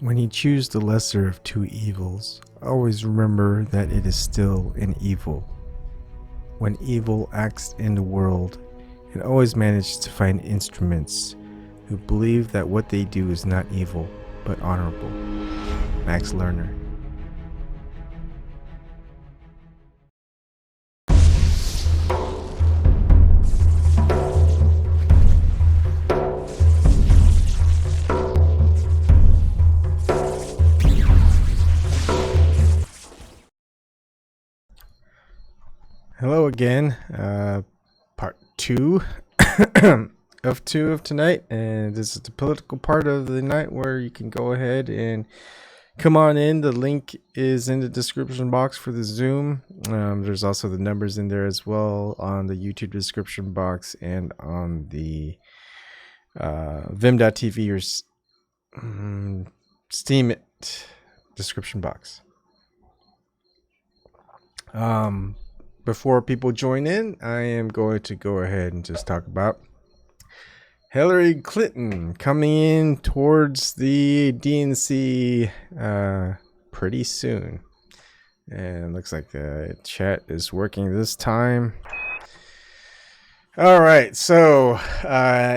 When you choose the lesser of two evils, always remember that it is still an evil. When evil acts in the world, it always manages to find instruments who believe that what they do is not evil, but honorable. Max Lerner. Hello again, part 2 of 2 of tonight, and this is the political part of the night where you can go ahead and come on in. The link is in the description box for the Zoom. There's also the numbers in there as well on the YouTube description box and on the vim.tv or Steam description box. Before people join in, I am going to go ahead and just talk about Hillary Clinton coming in towards the DNC pretty soon. And it looks like the chat is working this time. All right, so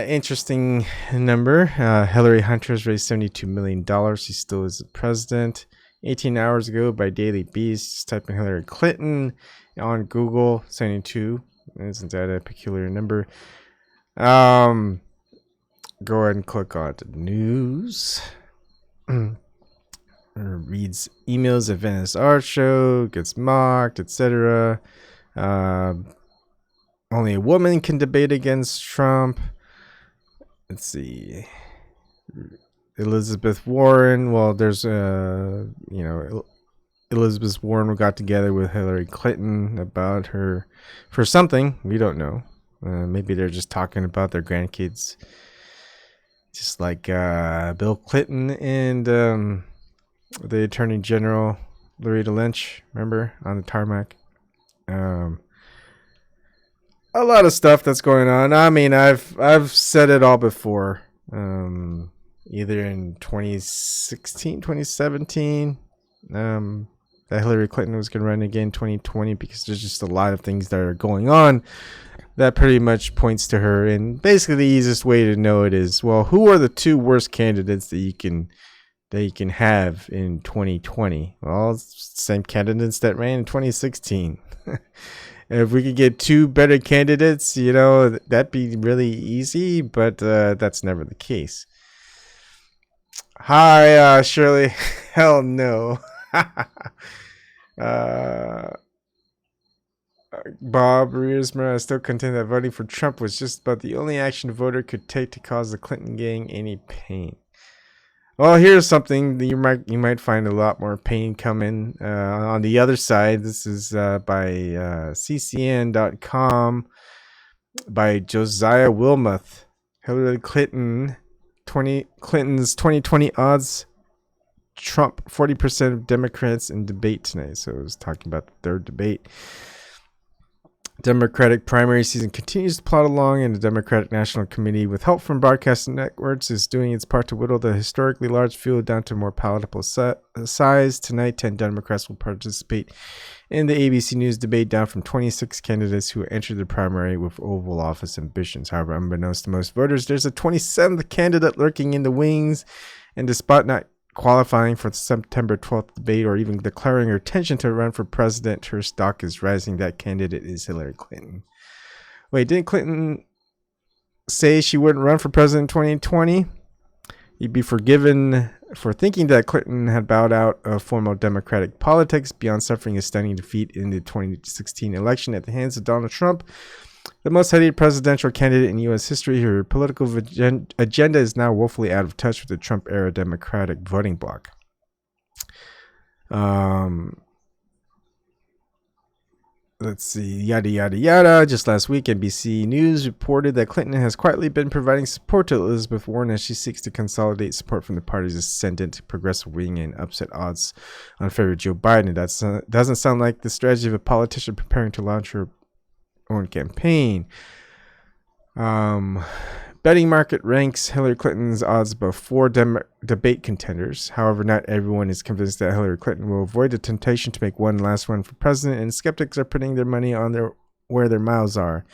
interesting number. Hillary Hunter has raised $72 million. She still is the president. 18 hours ago by Daily Beast, just type in Hillary Clinton on Google. 72. Isn't that a peculiar number? Go ahead and click on the news. Reads emails of Venice Art Show, gets mocked, etc. Only a woman can debate against Trump. Let's see. Elizabeth Warren. Well, there's Elizabeth Warren got together with Hillary Clinton about her for something we don't know. Maybe they're just talking about their grandkids, just like Bill Clinton and the Attorney General Loretta Lynch. Remember, on the tarmac. A lot of stuff that's going on. I mean, I've said it all before. Either in 2016, 2017, that Hillary Clinton was going to run again in 2020, because there's just a lot of things that are going on that pretty much points to her. And basically the easiest way to know it is, well, who are the two worst candidates that you can have in 2020? Well, same candidates that ran in 2016. If we could get two better candidates, that'd be really easy, but that's never the case. Hi, Shirley. Hell no. Bob Rearsmer, I still contend that voting for Trump was just about the only action a voter could take to cause the Clinton gang any pain. Well, here's something that you might find a lot more pain coming on the other side. This is by ccn.com by Josiah Wilmoth. Hillary Clinton's 2020 odds. Trump 40% of Democrats in debate tonight. So it was talking about the third debate. Democratic primary season continues to plod along, and the Democratic National Committee, with help from broadcasting networks, is doing its part to whittle the historically large field down to a more palatable size. Tonight, 10 Democrats will participate in the ABC News debate, down from 26 candidates who entered the primary with Oval Office ambitions. However, unbeknownst to most voters, there's a 27th candidate lurking in the wings, and despite not qualifying for the September 12th debate or even declaring her intention to run for president, her stock is rising. That candidate is Hillary Clinton. Wait, didn't Clinton say she wouldn't run for president in 2020? You'd be forgiven for thinking that Clinton had bowed out of formal Democratic politics beyond suffering a stunning defeat in the 2016 election at the hands of Donald Trump, the most hated presidential candidate in U.S. history. Her political agenda is now woefully out of touch with the Trump-era Democratic voting bloc. Let's see, yada, yada, yada. Just last week, NBC News reported that Clinton has quietly been providing support to Elizabeth Warren as she seeks to consolidate support from the party's ascendant progressive wing and upset odds on favorite Joe Biden. That doesn't sound like the strategy of a politician preparing to launch her own campaign. betting market ranks Hillary Clinton's odds above 4 debate contenders. However, not everyone is convinced that Hillary Clinton will avoid the temptation to make one last run for president, and skeptics are putting their money on where their mouths are.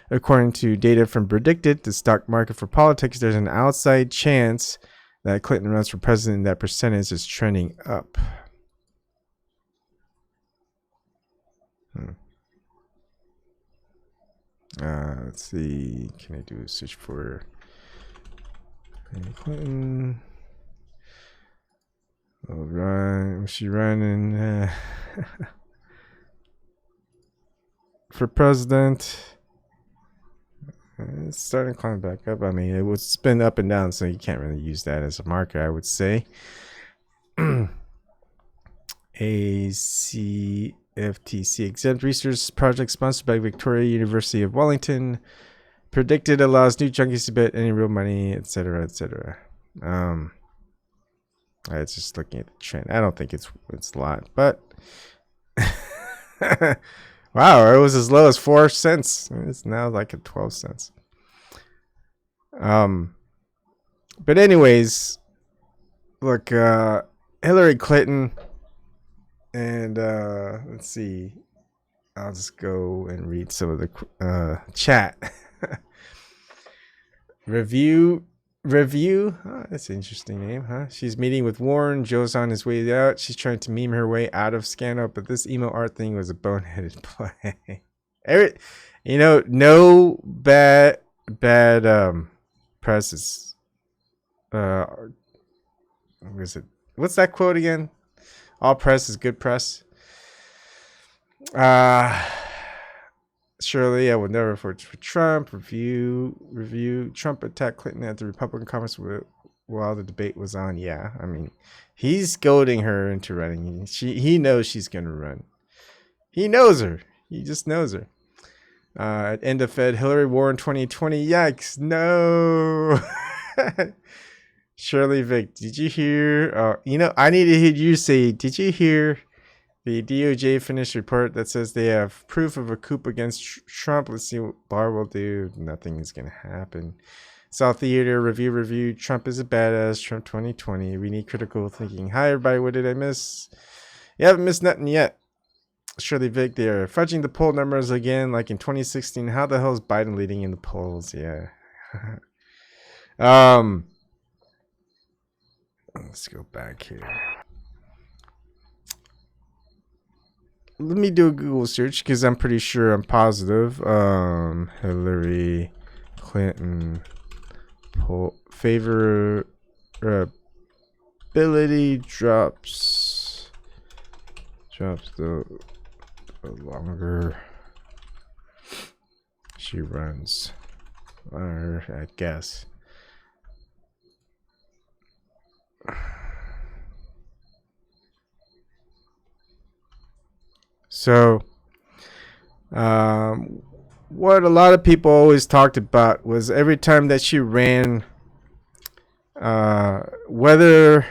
According to data from Predicted, the stock market for politics, there's an outside chance that Clinton runs for president, and that percentage is trending up. Let's see. Can I do a search for Clinton? All right. She running for president. It's starting to climb back up. I mean, it would spin up and down, so you can't really use that as a marker, I would say. ACFTC exempt research project sponsored by Victoria University of Wellington. Predicted allows new junkies to bet any real money, etc., etc. It's just looking at the trend. I don't think it's a lot, but wow, it was as low as 4 cents. It's now like at 12 cents. But anyways, look, Hillary Clinton, and let's see. I'll just go and read some of the chat. Review. Oh, that's an interesting name, huh? She's meeting with Warren. Joe's on his way out. She's trying to meme her way out of scandal, but this emo art thing was a boneheaded play. No bad press is. What is it? What's that quote again? All press is good press. Surely I would never vote for Trump. Review. Trump attacked Clinton at the Republican conference while the debate was on. Yeah, I mean, he's goading her into running. He knows she's going to run. He knows her. He just knows her. At end of Fed, Hillary Warren 2020. Yikes. No. Shirley Vick, did you hear? I need to hear you say, did you hear the DOJ finished report that says they have proof of a coup against Trump? Let's see what Barr will do. Nothing is going to happen. South Theater, review. Trump is a badass. Trump 2020. We need critical thinking. Hi, everybody. What did I miss? You haven't missed nothing yet. Shirley Vick, they are fudging the poll numbers again, like in 2016. How the hell is Biden leading in the polls? Yeah. Let's go back here. Let me do a Google search because I'm pretty sure I'm positive. Hillary Clinton poll favorability drops the longer she runs, or I guess. So, what a lot of people always talked about was every time that she ran, whether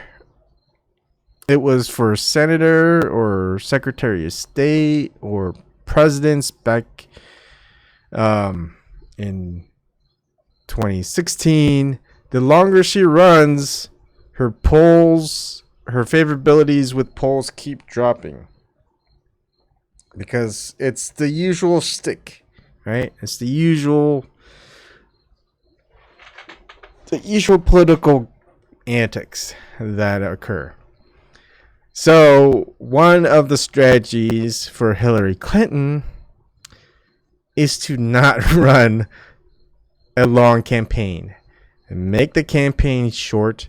it was for senator or secretary of state or presidents back in 2016, the longer she runs, her favorabilities with polls keep dropping. Because it's the usual shtick, right? It's the usual political antics that occur. So one of the strategies for Hillary Clinton is to not run a long campaign and make the campaign short,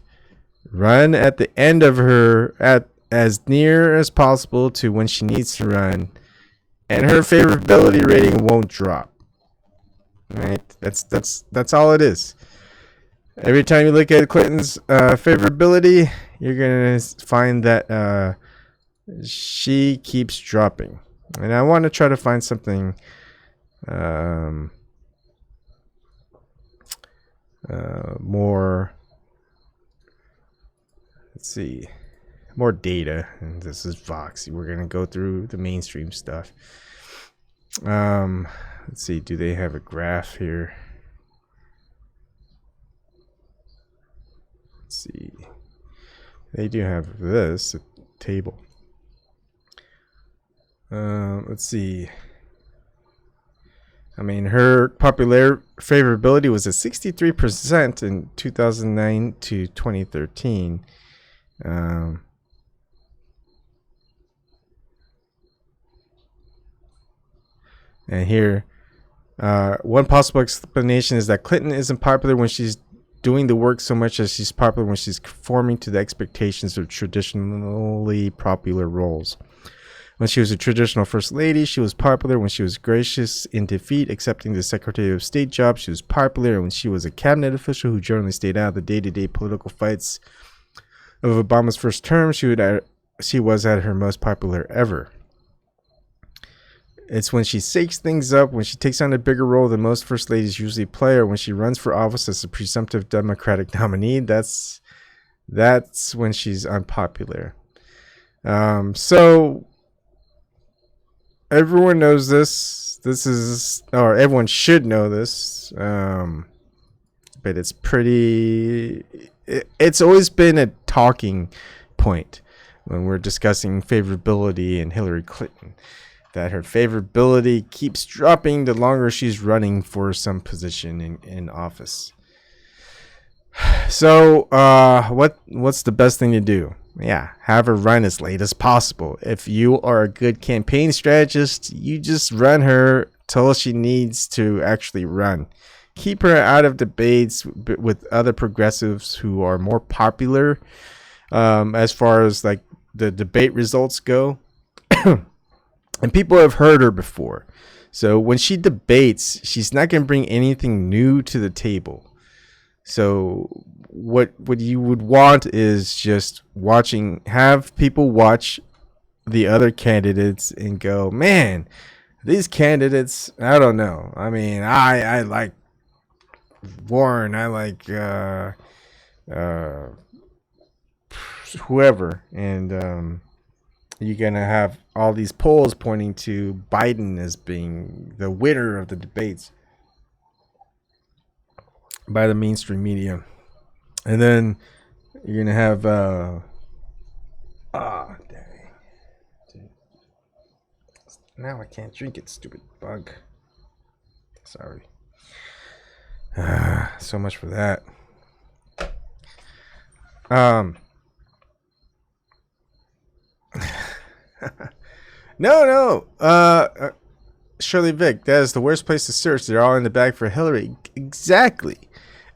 run at the end of her at as near as possible to when she needs to run, and her favorability rating won't drop. Right? That's all it is. Every time you look at Clinton's favorability, you're gonna find that she keeps dropping. And I want to try to find something more. Let's see. More data, and this is Vox. We're gonna go through the mainstream stuff. Let's see, do they have a graph here? Let's see. They do have this table. Let's see. I mean, her favorability was at 63% in 2009 to 2013. And here, one possible explanation is that Clinton isn't popular when she's doing the work so much as she's popular when she's conforming to the expectations of traditionally popular roles. When she was a traditional first lady, she was popular. When she was gracious in defeat, accepting the Secretary of State job, she was popular. And when she was a cabinet official who generally stayed out of the day-to-day political fights of Obama's first term, she was at her most popular ever. It's when she shakes things up, when she takes on a bigger role than most first ladies usually play, or when she runs for office as a presumptive Democratic nominee, that's when she's unpopular. So everyone knows this. Or everyone should know this. But it's pretty. It's always been a talking point when we're discussing favorability and Hillary Clinton, that her favorability keeps dropping the longer she's running for some position in office. So, what's the best thing to do? Yeah, have her run as late as possible. If you are a good campaign strategist, you just run her till she needs to actually run. Keep her out of debates with other progressives who are more popular as far as like the debate results go. And people have heard her before. So when she debates, she's not going to bring anything new to the table. So what you would want is just have people watch the other candidates and go, man, these candidates, I don't know. I mean, I like Warren, I like whoever, and you're going to have all these polls pointing to Biden as being the winner of the debates by the mainstream media. And then you're going to have dang. Now I can't drink it, stupid bug. Sorry. So much for that. No. Shirley Vick, that is the worst place to search. They're all in the bag for Hillary. Exactly.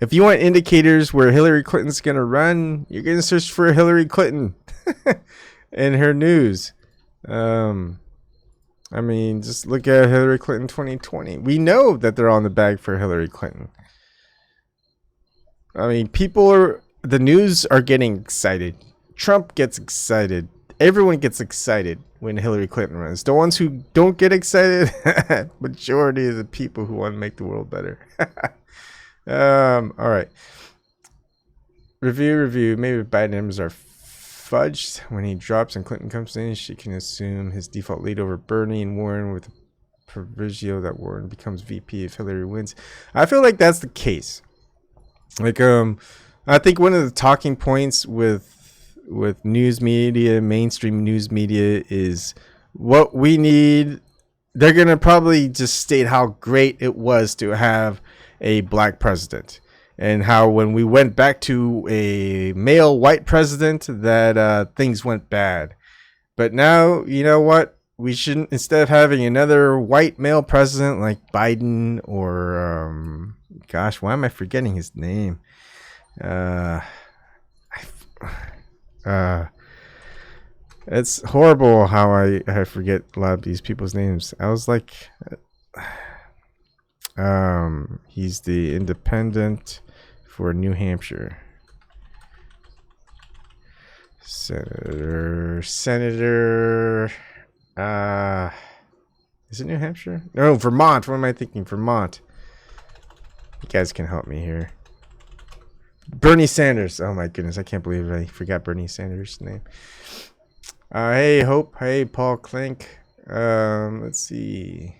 If you want indicators where Hillary Clinton's going to run, you're going to search for Hillary Clinton and her news. I mean, just look at Hillary Clinton 2020. We know that they're all in the bag for Hillary Clinton. I mean, the news are getting excited. Trump gets excited. Everyone gets excited when Hillary Clinton runs. The ones who don't get excited, majority of the people who want to make the world better. All right. Review. Maybe Biden numbers are fudged. When he drops and Clinton comes in, she can assume his default lead over Bernie and Warren with proviso that Warren becomes VP if Hillary wins. I feel like that's the case. Like, I think one of the talking points with news media, mainstream news media, is what we need. They're going to probably just state how great it was to have a black president, and how when we went back to a male white president that things went bad. But now, you know what? We shouldn't, instead of having another white male president like Biden or, gosh, why am I forgetting his name? It's horrible how I forget a lot of these people's names. I was like, he's the independent for New Hampshire. Senator, is it New Hampshire? No, Vermont. What am I thinking? Vermont. You guys can help me here. Bernie Sanders. Oh my goodness, I can't believe I forgot Bernie Sanders' name. Hey Hope. Hey Paul Klink. Let's see.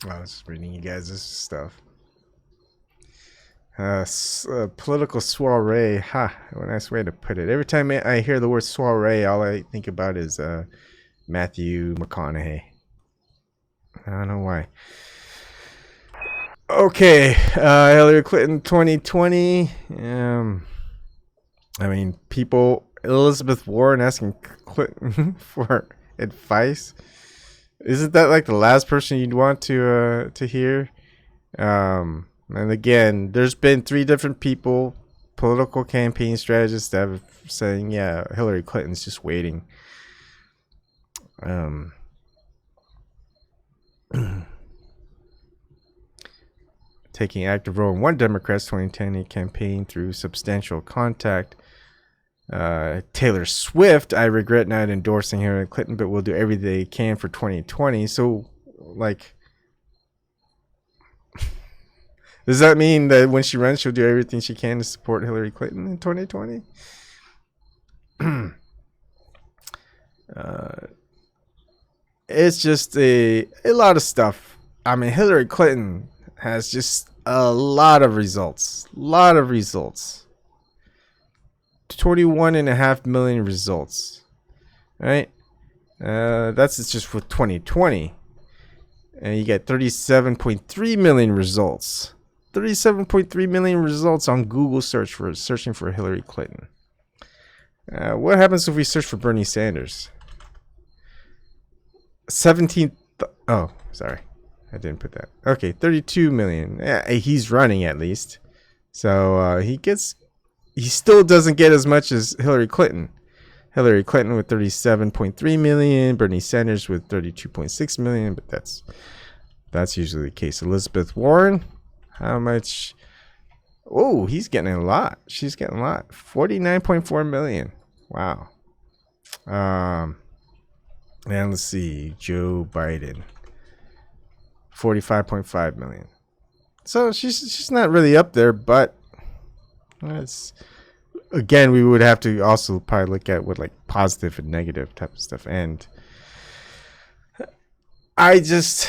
I was just reading you guys this stuff. Political soiree. Ha, what a nice way to put it. Every time I hear the word soiree, all I think about is Matthew McConaughey. I don't know why. Okay, Hillary Clinton 2020. I mean, people, Elizabeth Warren asking Clinton for advice. Isn't that like the last person you'd want to hear? And again, there's been 3 different people, political campaign strategists, that have saying, yeah, Hillary Clinton's just waiting. Taking active role in one Democrat's 2010 campaign through substantial contact. Taylor Swift, I regret not endorsing Hillary Clinton, but will do everything they can for 2020. So, like, does that mean that when she runs, she'll do everything she can to support Hillary Clinton in 2020? It's just a lot of stuff. I mean, Hillary Clinton has just a lot of results. 21.5 million results. Right? That's just with 2020. And you get 37.3 million results. 37.3 million results on Google searching for Hillary Clinton. What happens if we search for Bernie Sanders? 17. Oh, sorry. I didn't put that. Okay, 32 million. Yeah, he's running at least. So he still doesn't get as much as Hillary Clinton. Hillary Clinton with 37.3 million, Bernie Sanders with 32.6 million, but that's usually the case. Elizabeth Warren, how much? Oh, he's getting a lot. She's getting a lot. 49.4 million. Wow. And let's see, Joe Biden, 45.5 million. So she's not really up there, but it's, again, we would have to also probably look at what like positive and negative type of stuff. And I just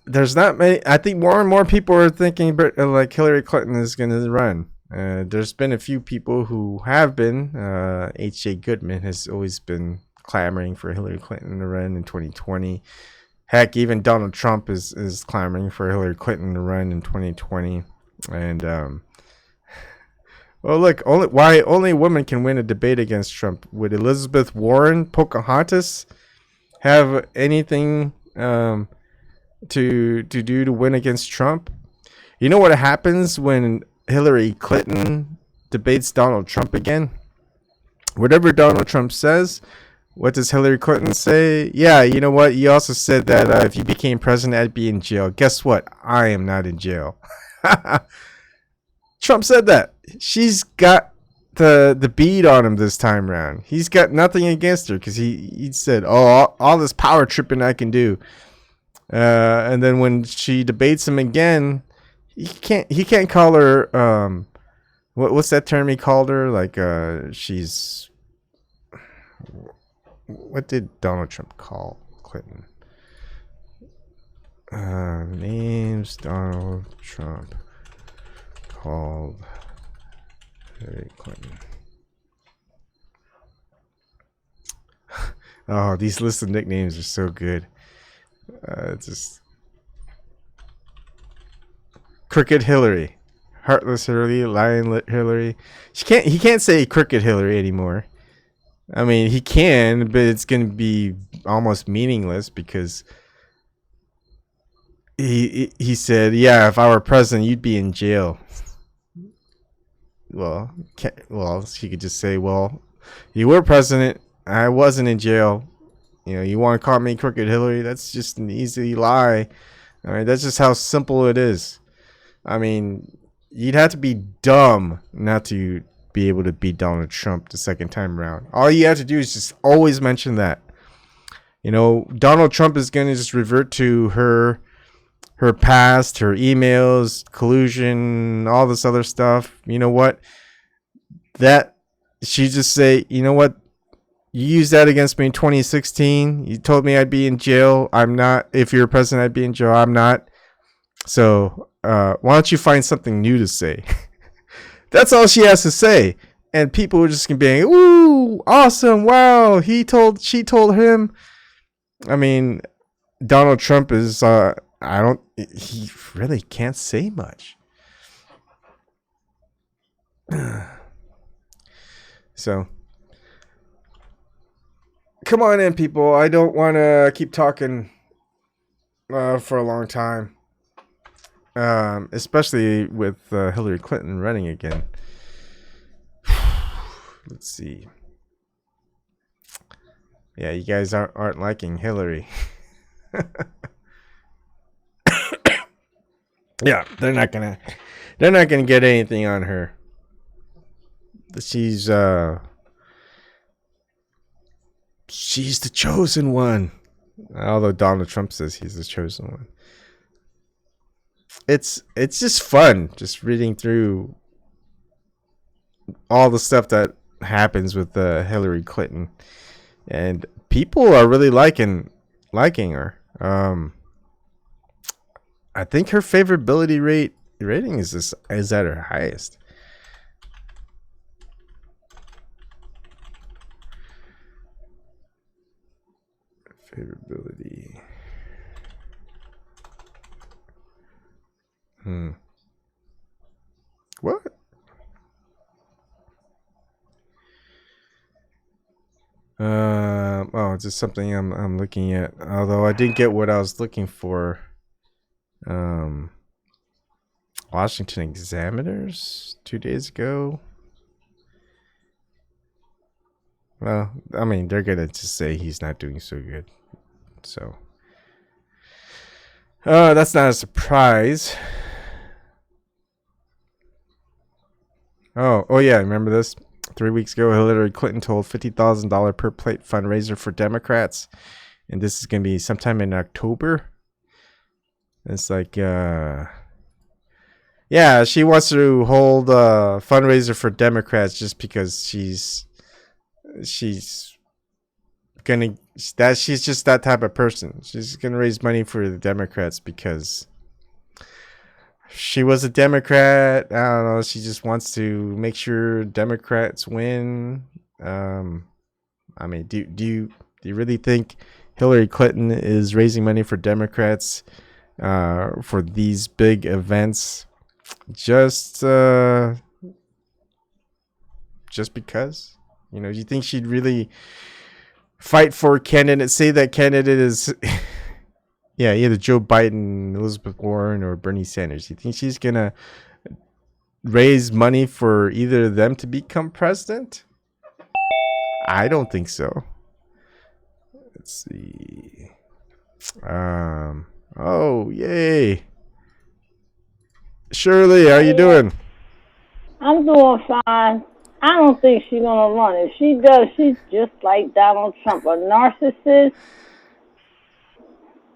there's not many. I think more and more people are thinking like Hillary Clinton is going to run. There's been a few people who have been. H.J. Goodman has always been clamoring for Hillary Clinton to run in 2020. Heck, even Donald Trump is clamoring for Hillary Clinton to run in 2020. And well, look, only a woman can win a debate against Trump. Would Elizabeth Warren, Pocahontas, have anything to do to win against Trump? You know what happens when Hillary Clinton debates Donald Trump again? Whatever Donald Trump says, what does Hillary Clinton say? Yeah, you know what? You also said that if you became president, I'd be in jail. Guess what? I am not in jail. Trump said that. She's got the bead on him this time around. He's got nothing against her because he said, "Oh, all this power tripping I can do." And then when she debates him again, he can't call her what's that term he called her? Like she's, what did Donald Trump call Clinton? Names Donald Trump called Hillary Clinton. Oh, these lists of nicknames are so good. Just Crooked Hillary, Heartless Hillary, Lying Hillary. He can't say Crooked Hillary anymore. I mean, he can, but it's going to be almost meaningless because he said, "Yeah, if I were president, you'd be in jail." Well, she could just say, "Well, you were president, I wasn't in jail. You know, you want to call me Crooked Hillary?" That's just an easy lie. All right, that's just how simple it is. I mean, you'd have to be dumb not to be able to beat Donald Trump the second time around. All you have to do is just always mention that. You know, Donald Trump is going to just revert to her past, her emails, collusion, all this other stuff. You know what? That she just say, "You know what? You used that against me in 2016. You told me I'd be in jail. I'm not. If you're president, I'd be in jail. I'm not. So why don't you find something new to say? That's all she has to say. And people are just gonna be, ooh, awesome, wow, she told him. I mean, Donald Trump is he really can't say much. So come on in, people. I don't want to keep talking for a long time, especially with Hillary Clinton running again. Let's see. Yeah, you guys aren't liking Hillary. Yeah, they're not gonna get anything on her. She's the chosen one. Although Donald Trump says he's the chosen one. It's just fun just reading through all the stuff that happens with Hillary Clinton, and people are really liking her. I think her favorability rating is at her highest. Favorability. What? Oh, it's just something I'm looking at. Although I didn't get what I was looking for. Washington Examiners 2 days ago. Well, I mean, they're gonna just say he's not doing so good. So, that's not a surprise. Oh yeah, remember this? 3 weeks ago, Hillary Clinton told $50,000 per plate fundraiser for Democrats, and this is gonna be sometime in October. It's like, yeah, she wants to hold a fundraiser for Democrats just because she's just that type of person. She's gonna raise money for the Democrats because she was a Democrat. I don't know. She just wants to make sure Democrats win. I mean, do you really think Hillary Clinton is raising money for Democrats for these big events just because? You know, do you think she'd really fight for a candidate? Say that candidate is yeah, either Joe Biden, Elizabeth Warren, or Bernie Sanders. You think she's gonna raise money for either of them to become president? I don't think so. Let's see. Oh, yay. Shirley, how you doing? I'm doing fine. I don't think she's going to run. If she does, she's just like Donald Trump, a narcissist,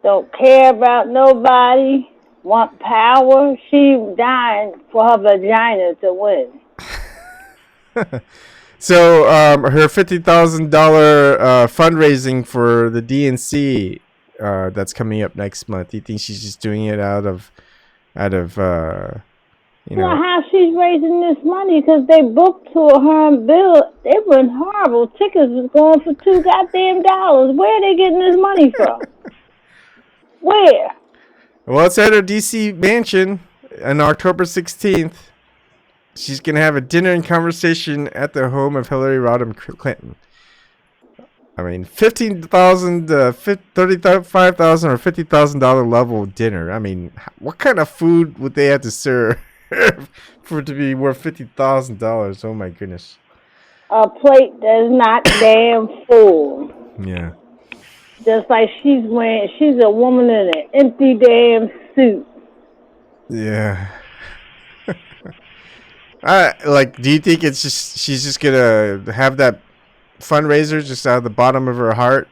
don't care about nobody, want power. She's dying for her vagina to win. So, her $50,000 fundraising for the DNC that's coming up next month. Do you think she's just doing it out of you know? Well, how she's raising this money? Because they booked to her and Bill. It was horrible. Tickets was going for $2 goddamn. Where are they getting this money from? Where? Well, it's at her DC mansion on October 16th. She's going to have a dinner and conversation at the home of Hillary Rodham Clinton. I mean, $15,000, $35,000, or $50,000 level dinner. I mean, what kind of food would they have to serve for it to be worth $50,000? Oh my goodness. A plate that's not damn full. Yeah. Just like she's a woman in an empty damn suit. Yeah. Do you think she's just gonna have that fundraiser just out of the bottom of her heart,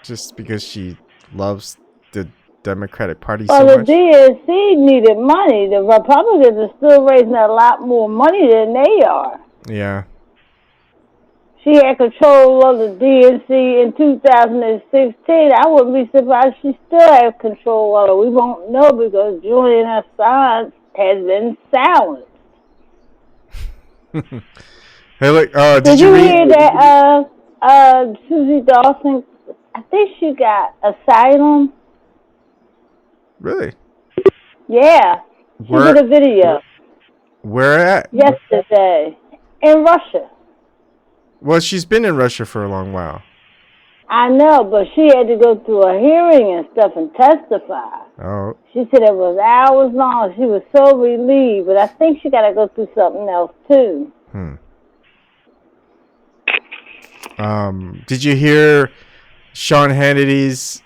just because she loves the Democratic Party so much? Well, the DNC needed money. The Republicans are still raising a lot more money than they are. Yeah. she had control of the DNC in 2016. I wouldn't be surprised she still has control of it. We won't know because Julian Assange has been silenced. Hey, look, Did you hear that Susie Dawson, I think she got asylum? Really? Yeah. She did a video. Where at? Yesterday. In Russia. Well, she's been in Russia for a long while. I know, but she had to go through a hearing and stuff and testify. Oh. She said it was hours long. She was so relieved, but I think she got to go through something else, too. Did you hear Sean Hannity's,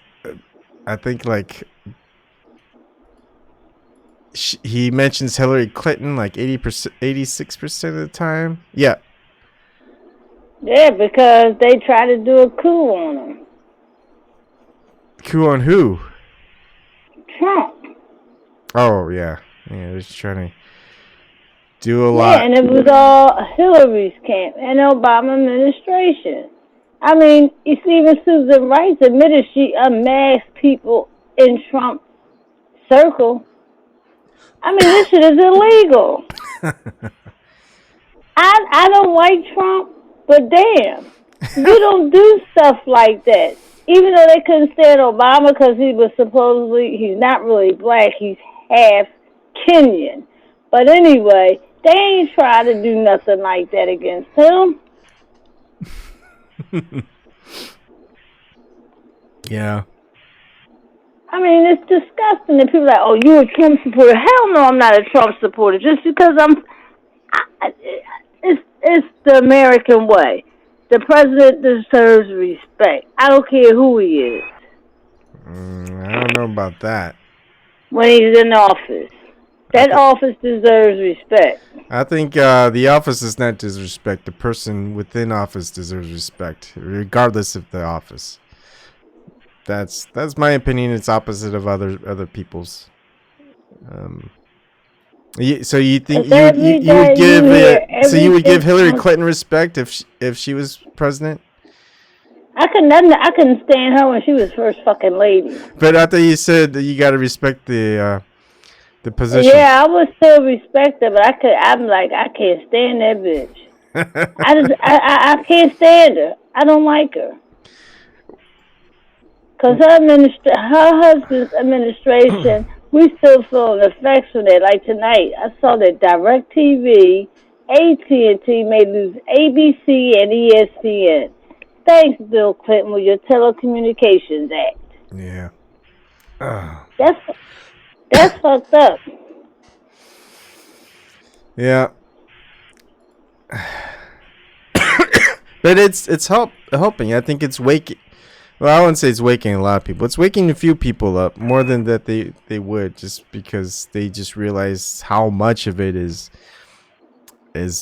I think, like, he mentions Hillary Clinton like 80%, 86% of the time? Yeah. Yeah, because they tried to do a coup on him. Coup on who? Trump. Oh, yeah. Yeah, they're just trying to do a lot. Yeah, and it was all Hillary's camp and the Obama administration. I mean, you see, even Susan Rice admitted she unmasked people in Trump's circle. I mean, this shit is illegal. I don't like Trump, but damn, you don't do stuff like that. Even though they couldn't stand Obama because he was supposedly, he's not really black, he's half Kenyan. But anyway, they ain't trying to do nothing like that against him. Yeah. I mean, it's disgusting that people are like, oh, you're a Trump supporter. Hell no, I'm not a Trump supporter. Just because it's the American way. The president deserves respect. I don't care who he is. I don't know about that. When he's in office. That office deserves respect. I think the office does not disrespect. The person within office deserves respect, regardless of the office. That's my opinion. It's opposite of other people's. So you think you would give Hillary Clinton respect if she was president? I couldn't stand her when she was first fucking lady. But I thought you said that you got to respect the position. Yeah, I would still respect her, but I can't stand that bitch. I can't stand her. I don't like her. Because her husband's administration, we still feel the effects from it. Like tonight, I saw that DirecTV, AT&T may lose ABC and ESPN. Thanks, Bill Clinton, with your Telecommunications Act. Yeah. That's fucked up. Yeah. But it's helping. I think it's waking. Well, I wouldn't say it's waking a lot of people. It's waking a few people up more than that they would, just because they just realize how much of it is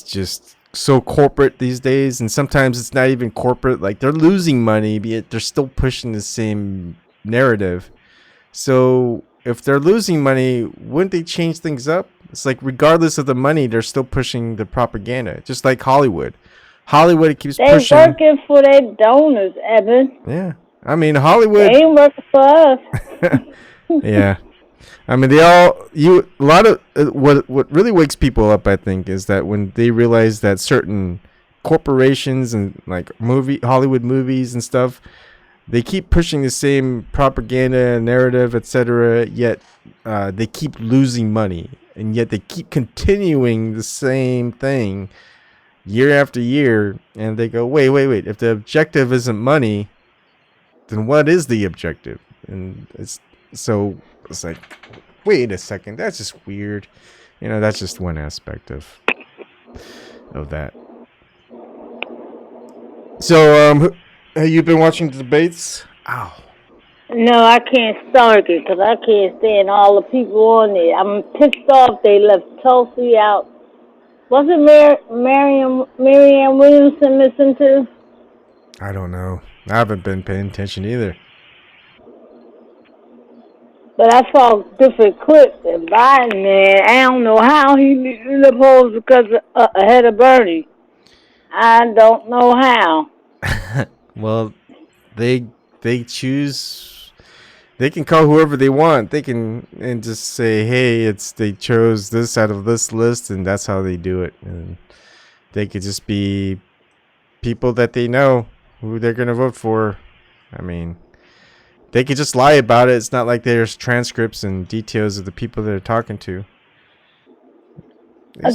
just so corporate these days. And sometimes it's not even corporate. Like, they're losing money, yet they're still pushing the same narrative. So if they're losing money, wouldn't they change things up? It's like, regardless of the money, they're still pushing the propaganda, just like Hollywood. Hollywood keeps pushing. They're working for their donors, Evan. Yeah. I mean, Hollywood. They ain't working for us. Yeah. I mean, what really wakes people up, I think, is that when they realize that certain corporations and like Hollywood movies and stuff, they keep pushing the same propaganda, narrative, etc. Yet they keep losing money, and yet they keep continuing the same thing year after year. And they go, wait. If the objective isn't money, then what is the objective? And it's like, wait a second, that's just weird. That's just one aspect of that. So, have you been watching the debates? Ow. No, I can't start it because I can't stand all the people on there. I'm pissed off they left Tulsi out. Wasn't Marianne Williamson missing too? I don't know. I haven't been paying attention either. But I saw different clips of Biden, man. I don't know how he in the polls because ahead of Bernie. I don't know how. Well, they choose. They can call whoever they want. They can and just say, "Hey, they chose this out of this list," and that's how they do it. And they could just be people that they know who they're gonna vote for. I mean, they could just lie about it. It's not like there's transcripts and details of the people they're talking to.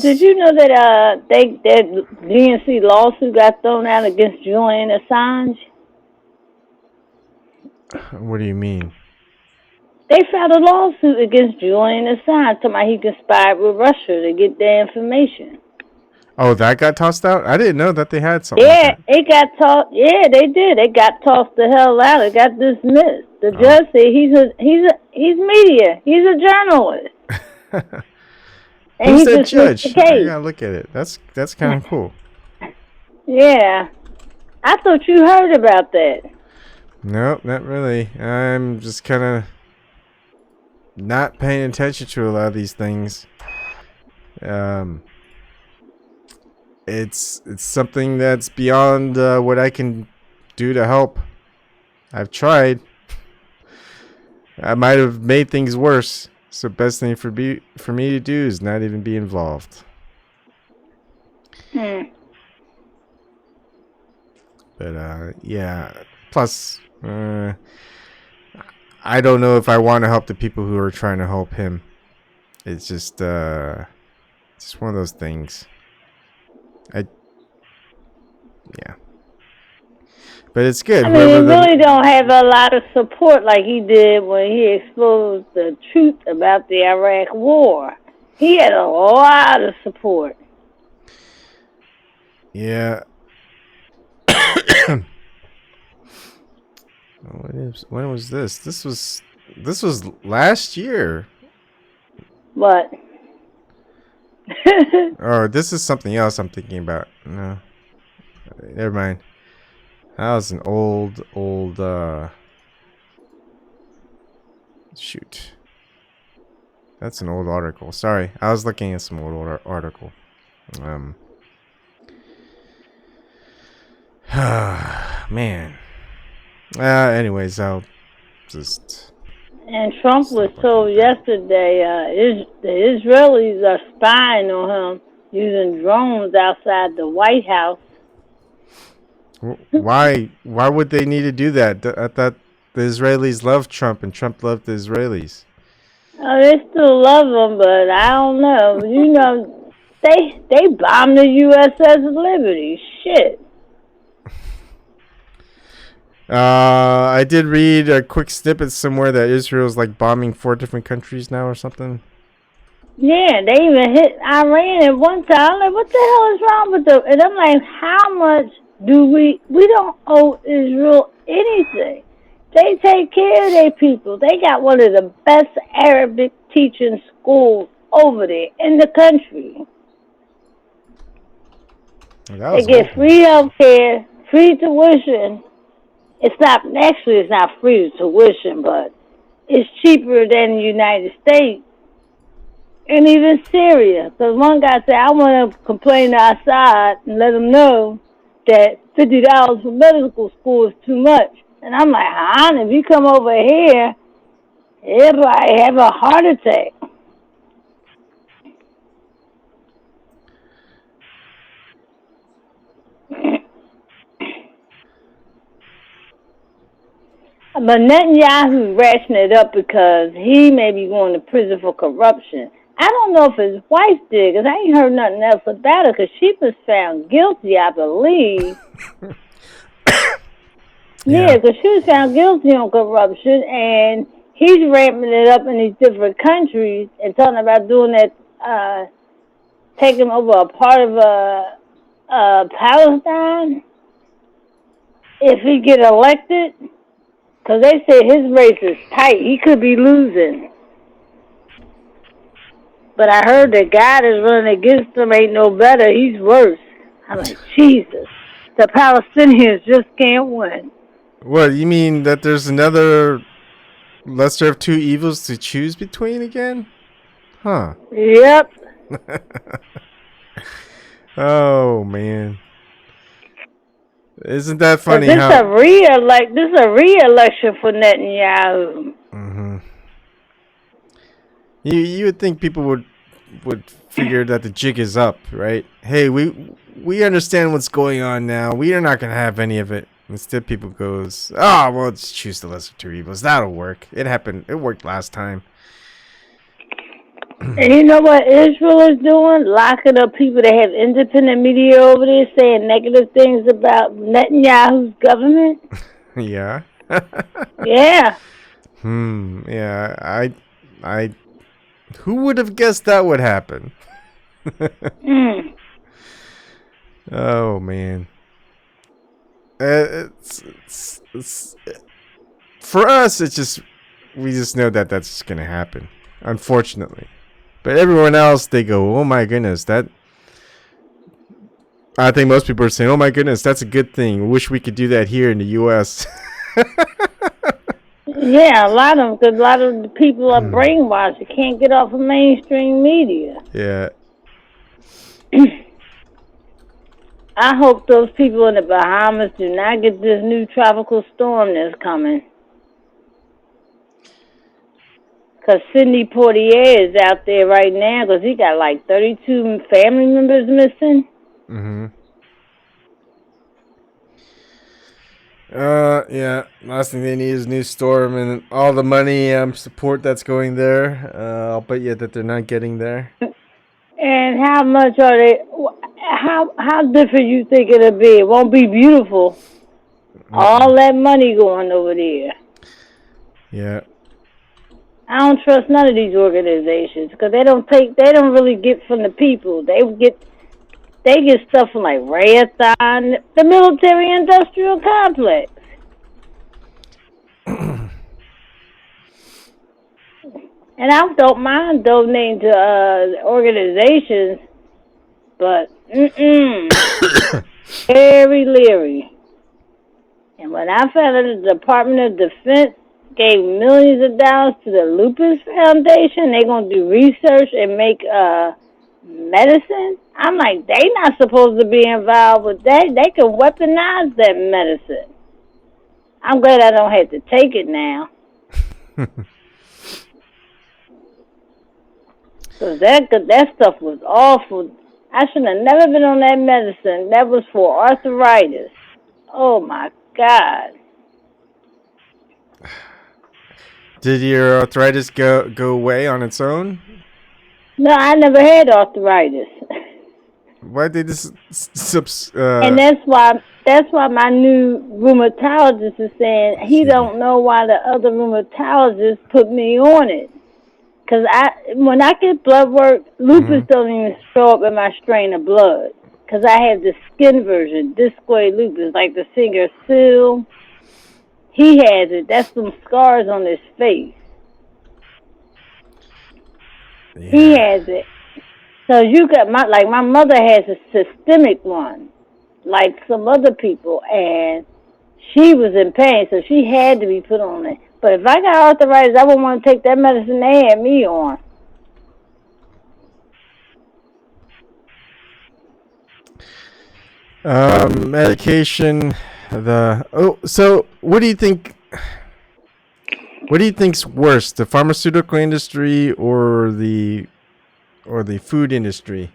Did you know that that DNC lawsuit got thrown out against Julian Assange? What do you mean? They filed a lawsuit against Julian Assange, talking about he conspired with Russia to get their information. Oh, that got tossed out? I didn't know that they had something. Yeah, like that. it got tossed. Yeah, they did. It got tossed the hell out. It got dismissed. The judge said he's media. He's a journalist. And Who's he that dismissed judge? the case. I gotta look at it. That's kind of cool. Yeah, I thought you heard about that. Nope, not really. I'm just kind of not paying attention to a lot of these things. It's something that's beyond what I can do to help. I've tried. I might have made things worse. So best thing for me to do is not even be involved. But yeah. Plus, I don't know if I want to help the people who are trying to help him. It's just one of those things. Yeah. But it's good. I mean, he really don't have a lot of support like he did when he exposed the truth about the Iraq war. He had a lot of support. Yeah. When was this? This was last year. What? Oh, this is something else I'm thinking about. No. Never mind. That was an old shoot. That's an old article. Sorry. I was looking at some old article. Man. Anyways, I'll just... And Trump was told yesterday the Israelis are spying on him using drones outside the White House. Why would they need to do that? I thought the Israelis loved Trump and Trump loved the Israelis. Oh, they still love him, but I don't know. You know, they bombed the USS Liberty. Shit. I did read a quick snippet somewhere that Israel's like bombing 4 different countries now or something. Yeah, they even hit Iran at one time. I'm like, what the hell is wrong with them? And I'm like, how much do we don't owe Israel anything. They take care of their people. They got one of the best Arabic teaching schools over there in the country. They get free health care, free tuition. It's not free tuition, but it's cheaper than the United States and even Syria. Because one guy said, I want to complain to Assad and let him know that $50 for medical school is too much. And I'm like, if you come over here, everybody have a heart attack. But Netanyahu's ratcheting it up because he may be going to prison for corruption. I don't know if his wife did, because I ain't heard nothing else about her, because she was found guilty, I believe. Yeah, because she was found guilty on corruption, and he's ramping it up in these different countries and talking about doing that, taking over a part of Palestine if he get elected. Because they say his race is tight. He could be losing. But I heard the guy that's running against him ain't no better. He's worse. I'm like, Jesus. The Palestinians just can't win. What, you mean that there's another lesser of two evils to choose between again? Huh. Yep. Oh, man. Isn't that But funny this how? a re-election for Netanyahu. Hmm. You would think people would figure that the jig is up, right? Hey, we understand what's going on now. We are not gonna have any of it. Instead, people goes, oh well, let's choose the lesser two evils. That'll work. It happened. It worked last time. And you know what Israel is doing? Locking up people that have independent media over there saying negative things about Netanyahu's government. Yeah. Yeah. Yeah. I. Who would have guessed that would happen? Oh man. It's for us. It's just we just know that that's just gonna happen. Unfortunately. But everyone else, they go, oh my goodness, that. I think most people are saying, oh my goodness, that's a good thing. Wish we could do that here in the U.S. Yeah, a lot of the people are brainwashed. They can't get off of mainstream media. Yeah. I hope those people in the Bahamas do not get this new tropical storm that's coming. Because Sidney Poitier is out there right now because he got like 32 family members missing. Mm-hmm. Yeah. Last thing they need is new storm and all the money support that's going there. I'll bet you that they're not getting there. And how much are they? How different you think it'll be? It won't be beautiful. Mm-hmm. All that money going over there. Yeah. I don't trust none of these organizations because they don't really get from the people. They get stuff from like Raytheon, the military-industrial complex. And I don't mind donating to organizations, but very leery. And when I found out the Department of Defense gave millions of dollars to the Lupus Foundation, they're going to do research and make medicine. I'm like, they not supposed to be involved with that. They can weaponize that medicine. I'm glad I don't have to take it now. Because that stuff was awful. I should have never been on that medicine. That was for arthritis. Oh, my God. Did your arthritis go away on its own? No, I never had arthritis. Why did this? And that's why my new rheumatologist is saying he don't know why the other rheumatologist put me on it. Because when I get blood work, lupus don't even show up in my strain of blood. Because I have the skin version, discoid lupus, like the singer Seal. He has it. That's some scars on his face. Yeah. He has it. So you got my mother has a systemic one, like some other people, and she was in pain, so she had to be put on it. But if I got arthritis, I wouldn't want to take that medicine they had me on. Medication. So what do you think? What do you think's worse, the pharmaceutical industry or the food industry?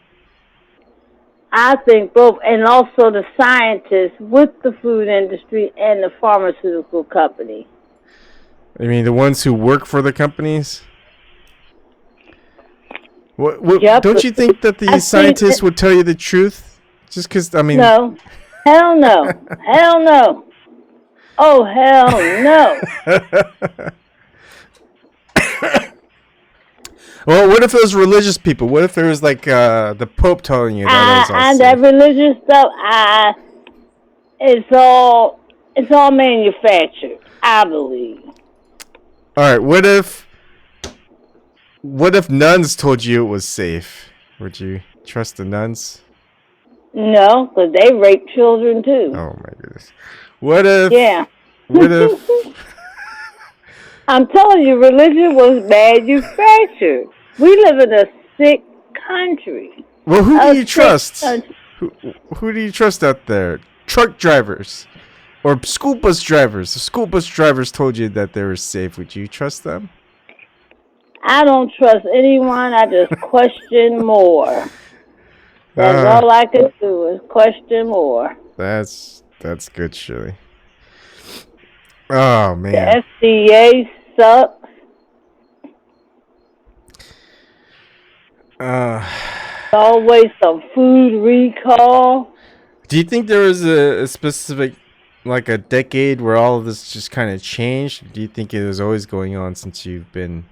I think both, and also the scientists with the food industry and the pharmaceutical company. I mean, the ones who work for the companies? Yep. Don't you think that these scientists would tell you the truth? Just because, I mean... No. Hell no. Hell no. Oh, hell no. Well, what if it was religious people? What if it was like the Pope telling you that? That religious stuff, it's all manufactured, I believe. All right, what if nuns told you it was safe? Would you trust the nuns? No, because they rape children too. Oh my goodness. What if? Yeah. What if? I'm telling you, religion was manufactured. We live in a sick country. Well, who do you trust? Who do you trust out there? truck drivers or school bus drivers. The school bus drivers told you that they were safe. Would you trust them? I don't trust anyone. I just question more. That's all I can do is question more. That's good, Shirley. Oh man. The FDA sucks. Always some food recall. Do you think there was a specific, like a decade where all of this just kind of changed? Do you think it was always going on since you've been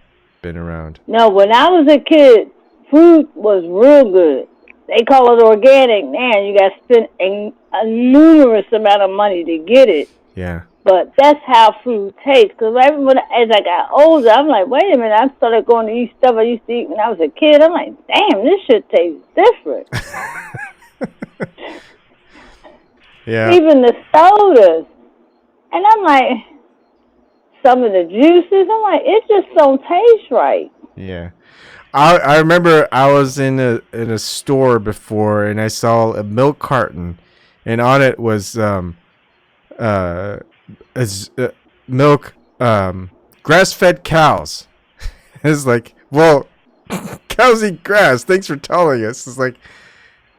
around? No, when I was a kid, food was real good. They call it organic now. You got to spend a numerous amount of money to get it. Yeah. But that's how food tastes. Because as I got older, I'm like, wait a minute. I started going to eat stuff I used to eat when I was a kid. I'm like, damn, this shit tastes different. Yeah. Even the sodas. And I'm like, some of the juices, I'm like, it just don't taste right. Yeah. I remember I was in a store before and I saw a milk carton and on it was milk grass-fed cows. It's like, well, cows eat grass. Thanks for telling us. It's like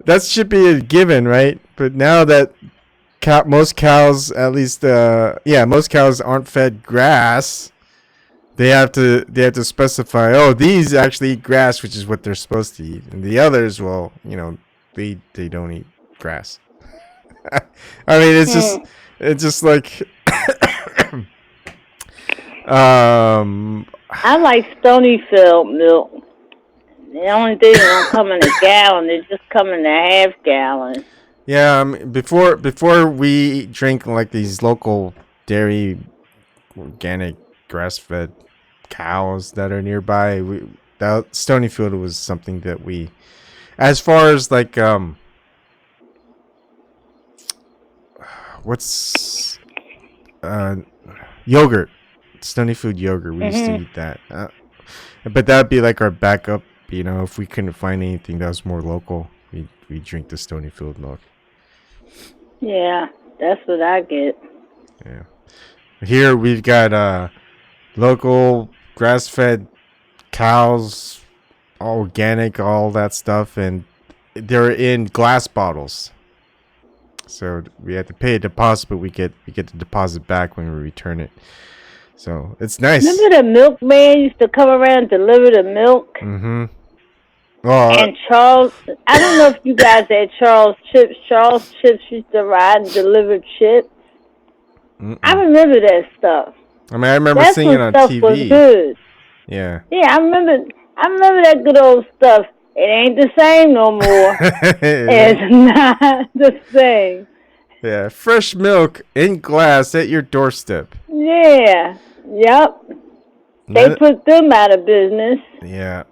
that should be a given, right? But now that most cows, at least most cows aren't fed grass. They have to specify. Oh, these actually eat grass, which is what they're supposed to eat, and the others, well, they don't eat grass. I mean, it's just like. I like Stonyfield milk. The only thing they don't come in a gallon, they just come in a half gallon. Yeah, before we drink like these local dairy, organic, grass-fed cows that are nearby, that Stonyfield was something that we, as far as like what's yogurt, Stonyfield yogurt. We used to eat that, but that'd be like our backup. If we couldn't find anything that was more local, we drink the Stonyfield milk. Yeah, that's what I get. Yeah. Here we've got local grass-fed cows, all organic, all that stuff, and they're in glass bottles. So we have to pay a deposit, but we get the deposit back when we return it. So it's nice. Remember the milkman used to come around and deliver the milk? Mm-hmm. Oh, and Charles, I don't know if you guys had Charles Chips. Charles Chips used to ride and deliver chips. I remember that stuff. I mean, I remember seeing it on stuff TV. Was good. Yeah. Yeah, I remember that good old stuff. It ain't the same no more. It's not the same. Yeah, fresh milk in glass at your doorstep. Yeah. Yep. They put them out of business. Yeah.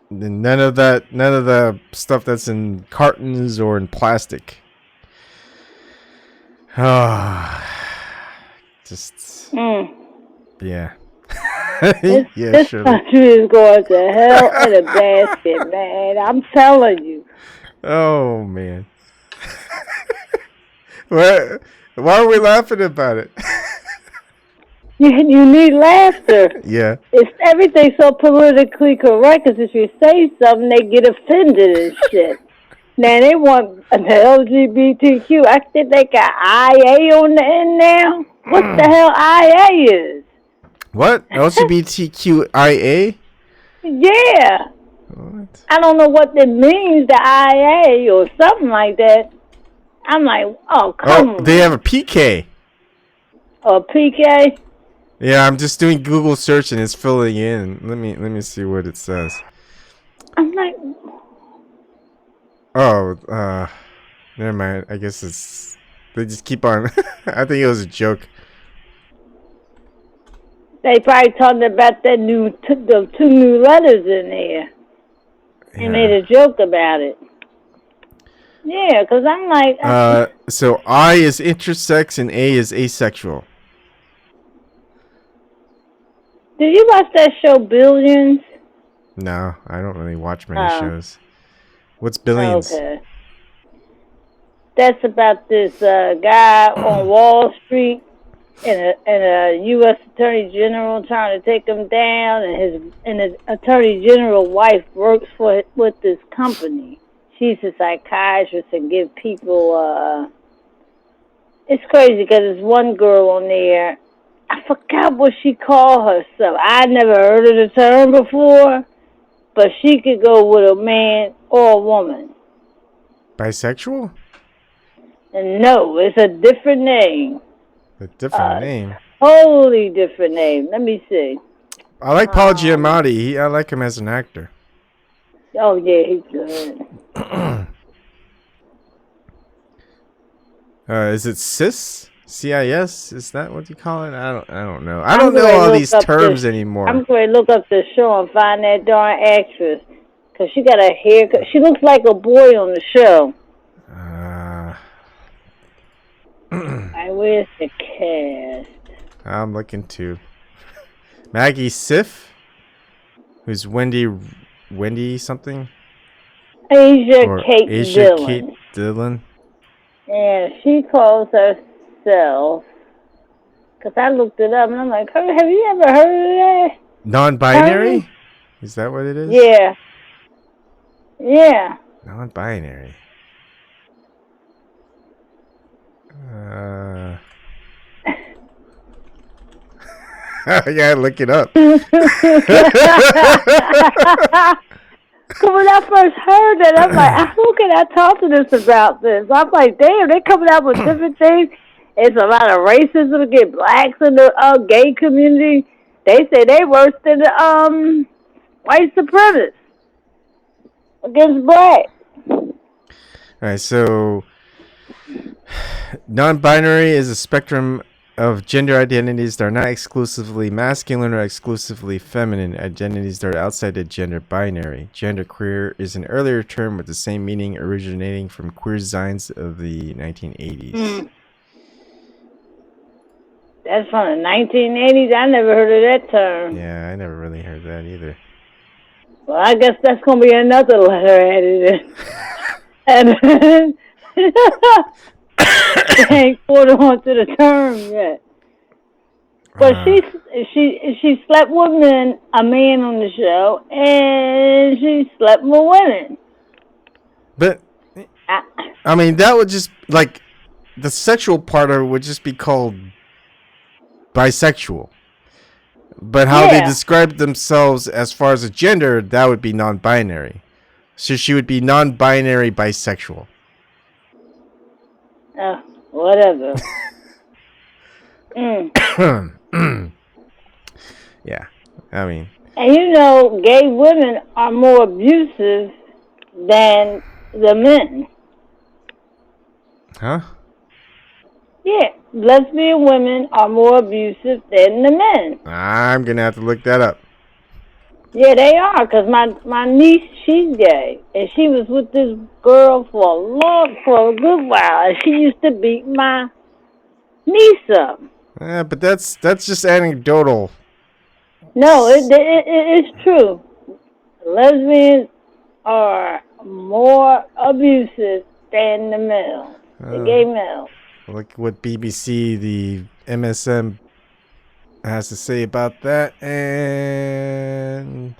None of the stuff that's in cartons or in plastic. Just yeah. This country is going to hell in a basket, man. I'm telling you. Oh man. Why are we laughing about it? You need laughter. Yeah. Everything's so politically correct, because if you say something, they get offended and shit. Now, they want the LGBTQ. I think they got IA on the end now. What the hell IA is? What? LGBTQIA? Yeah. What? I don't know what that means, the IA or something like that. I'm like, oh, come on. They have a PK. A PK? Yeah, I'm just doing Google search and it's filling in. Let me see what it says. I'm like, never mind. I guess they just keep on. I think it was a joke. They probably talking about that the 2 new letters in there. Yeah. And made a joke about it. Yeah, because I'm like... so I is intersex and A is asexual. Did you watch that show Billions? No, I don't really watch many shows. What's Billions? Okay. That's about this guy on Wall Street and a U.S. Attorney General trying to take him down, and his Attorney General wife works with this company. She's a psychiatrist and give people. It's crazy because there's one girl on there. I forgot what she called herself. I never heard of the term before, but she could go with a man or a woman. Bisexual? And no, it's a different name. A different name? Totally different name. Let me see. I like Paul Giamatti. I like him as an actor. Oh, yeah, he's good. Is it CIS? CIS? Is that what you call it? I don't know. I don't know all these terms anymore. I'm going to look up the show and find that darn actress. Because she got a haircut. She looks like a boy on the show. Where's the cast? I'm looking too. Maggie Siff? Who's Wendy something? Asia Kate Dillon. Yeah, she calls herself. Because I looked it up and I'm like, have you ever heard of that? Non-binary? Is that what it is? Yeah. Yeah. Non-binary. I gotta look it up. When I first heard that, I'm like, who can I talk to this about this? I'm like, damn, they're coming out with different things. It's a lot of racism against blacks in the gay community. They say they worse than the white supremacists against blacks. All right, so non-binary is a spectrum of gender identities that are not exclusively masculine or exclusively feminine, identities that are outside the gender binary. Genderqueer is an earlier term with the same meaning, originating from queer designs of the 1980s. That's from the 1980s? I never heard of that term. Yeah, I never really heard that either. Well, I guess that's going to be another letter added in. And they ain't put on to the term yet. But she slept with a man on the show, and she slept with women. But, I mean, that would just, like, the sexual part of it would just be called bisexual. But how they describe themselves as far as a gender, that would be non-binary. So she would be non-binary bisexual. Whatever. Yeah, I mean. And you know, gay women are more abusive than the men. Huh? Yeah, lesbian women are more abusive than the men. I'm going to have to look that up. Yeah, they are, because my niece, she's gay, and she was with this girl for a good while, and she used to beat my niece up. Yeah, but that's just anecdotal. No, it's true. Lesbians are more abusive than the males, the gay males. Look what BBC, the MSM, has to say about that, and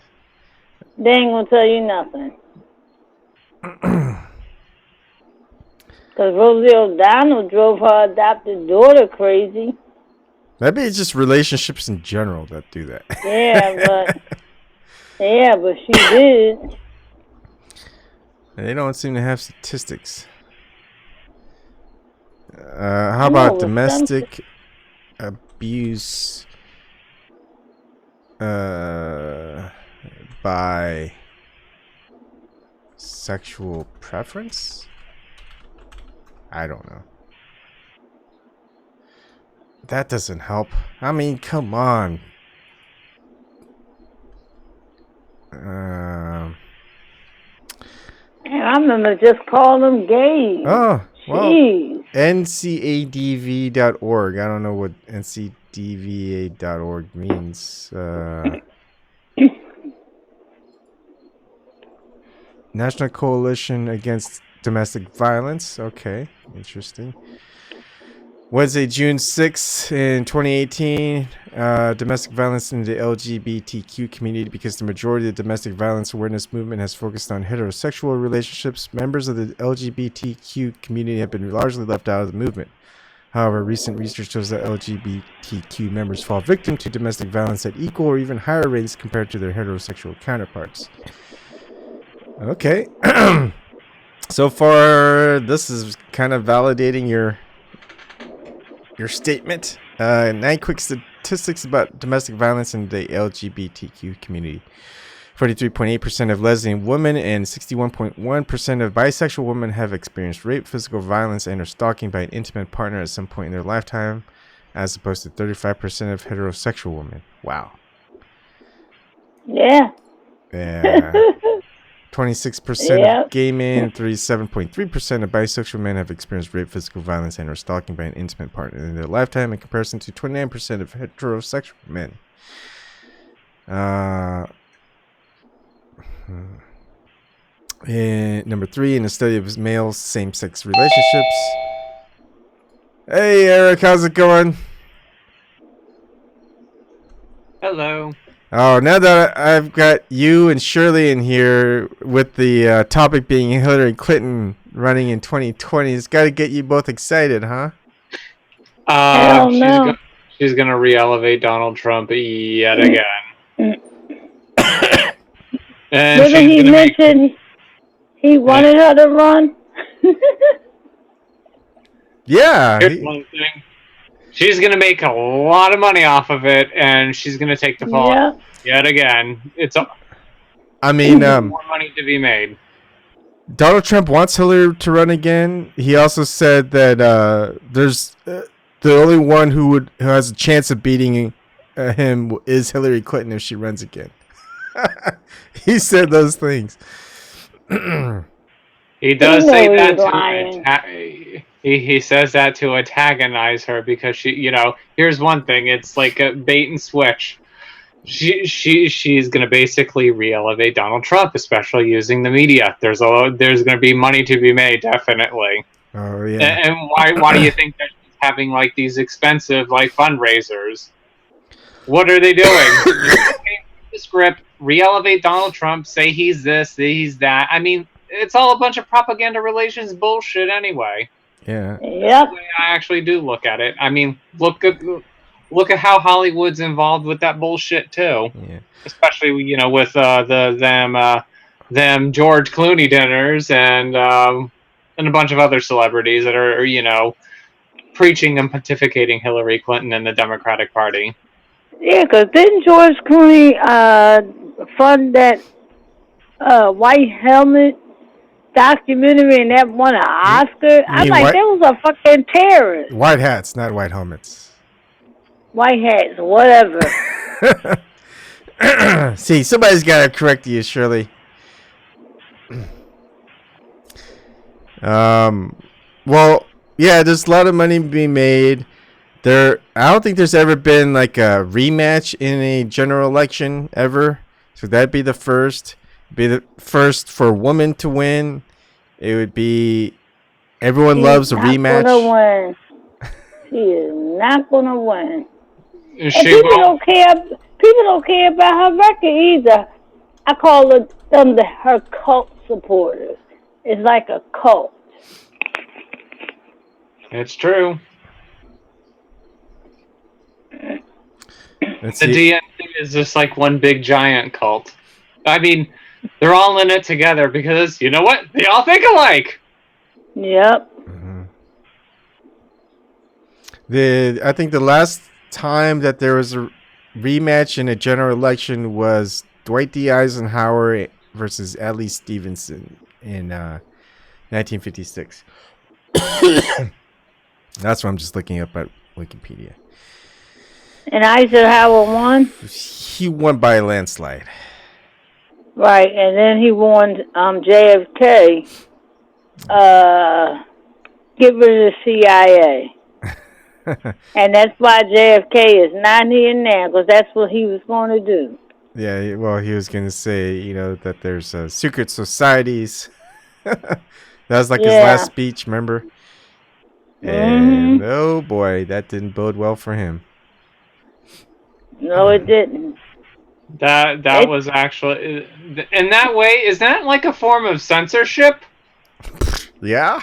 they ain't gonna tell you nothing. Because Rosie O'Donnell drove her adopted daughter crazy. Maybe it's just relationships in general that do that. Yeah, but she did. They don't seem to have statistics. How about domestic abuse by sexual preference? I don't know. That doesn't help. I mean, come on. I remember just calling them gays. Oh, well, jeez. ncadv.org. I don't know what ncdva.org means. National Coalition Against domestic violence. Okay, interesting. Wednesday, June 6th in 2018, domestic violence in the LGBTQ community, because the majority of the domestic violence awareness movement has focused on heterosexual relationships. Members of the LGBTQ community have been largely left out of the movement. However, recent research shows that LGBTQ members fall victim to domestic violence at equal or even higher rates compared to their heterosexual counterparts. Okay. So far, this is kind of validating your statement. 9 quick statistics about domestic violence in the LGBTQ community. 43.8% of lesbian women and 61.1% of bisexual women have experienced rape, physical violence, and or stalking by an intimate partner at some point in their lifetime, as opposed to 35% of heterosexual women. Wow. Yeah. Yeah. 26% of gay men, 37.3% of bisexual men have experienced rape, physical violence, and or stalking by an intimate partner in their lifetime, in comparison to 29% of heterosexual men. And number 3, in a study of male same-sex relationships. Hey, Eric, how's it going? Hello. Oh, now that I've got you and Shirley in here, with the topic being Hillary Clinton running in 2020, it's got to get you both excited, huh? Hell no. She's going to re-elevate Donald Trump yet again. And Didn't he mention he wanted her to run? Yeah. Here's one thing. She's going to make a lot of money off of it, and she's going to take the fall yet again. I mean, more money to be made. Donald Trump wants Hillary to run again. He also said that there's the only one who has a chance of beating him is Hillary Clinton if she runs again. He said those things. He does say that he says that to antagonize her, because she, here's one thing, it's like a bait and switch. She's going to basically re-elevate Donald Trump, especially using the media. There's going to be money to be made, definitely. Oh yeah. And why do you think that she's having like these expensive like fundraisers? What are they doing? The script, re-elevate Donald Trump, say he's this, he's that. I mean, it's all a bunch of propaganda relations bullshit anyway. Yeah. Yep. I actually do look at it. I mean, look at how Hollywood's involved with that bullshit too. Yeah. Especially with them George Clooney dinners and a bunch of other celebrities that are preaching and pontificating Hillary Clinton and the Democratic Party. Yeah, because didn't George Clooney fund that White Helmet documentary and that won an Oscar? I'm like, that was a fucking terrorist. White hats, not white helmets. White hats, whatever. See, somebody's got to correct you, Shirley. Well, yeah, there's a lot of money being made. I don't think there's ever been like a rematch in a general election ever. So that'd be the first. Be the first for a woman to win. It would be everyone loves a rematch. Gonna win. She is not gonna win. And people don't care. People don't care about her record either. I call them her cult supporters. It's like a cult. It's true. The DNC is just like one big giant cult. I mean, they're all in it together because, you know what? They all think alike. Yep. Mm-hmm. I think the last time that there was a rematch in a general election was Dwight D. Eisenhower versus Adlai Stevenson in 1956. That's what I'm just looking up at Wikipedia. And Eisenhower won? He won by a landslide. Right, and then he warned JFK, get rid of the CIA. And that's why JFK is not here now, because that's what he was going to do. Yeah, well, he was going to say, that there's secret societies That was like his last speech, remember? And oh boy, that didn't bode well for him. No, it didn't. That was actually, in that way, is that like a form of censorship? Yeah.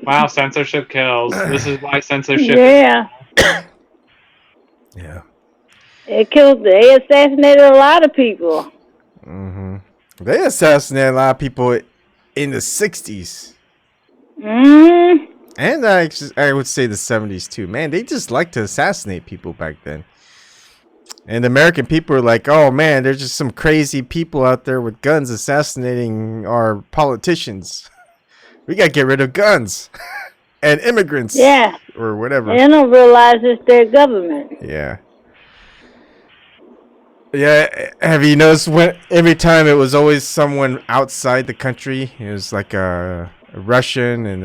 Wow, censorship kills. This is why censorship. Yeah. Yeah. It killed. They assassinated a lot of people. Mm-hmm. They assassinated a lot of people in the 60s. And I would say the 70s too. Man, they just like to assassinate people back then. And the American people are like, oh man, there's just some crazy people out there with guns assassinating our politicians. We gotta get rid of guns and immigrants. Yeah. Or whatever. They don't realize it's their government. Yeah. Yeah, have you noticed when every time it was always someone outside the country? It was like a Russian and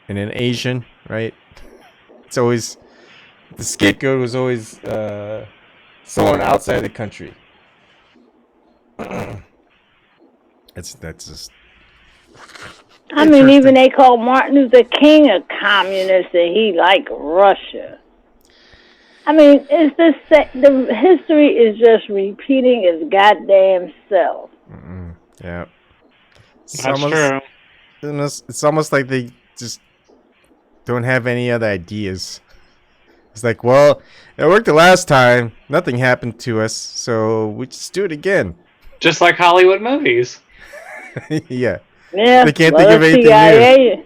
an Asian, right? It's always the scapegoat was always someone outside the country. That's just. I mean, even they called Martin Luther King a communist, and he liked Russia. I mean, it's the history is just repeating its goddamn self. Yeah, That's true. It's almost like they just don't have any other ideas. It's like, well, it worked the last time. Nothing happened to us, so we just do it again. Just like Hollywood movies. Yeah. Yeah. They can't think of anything new.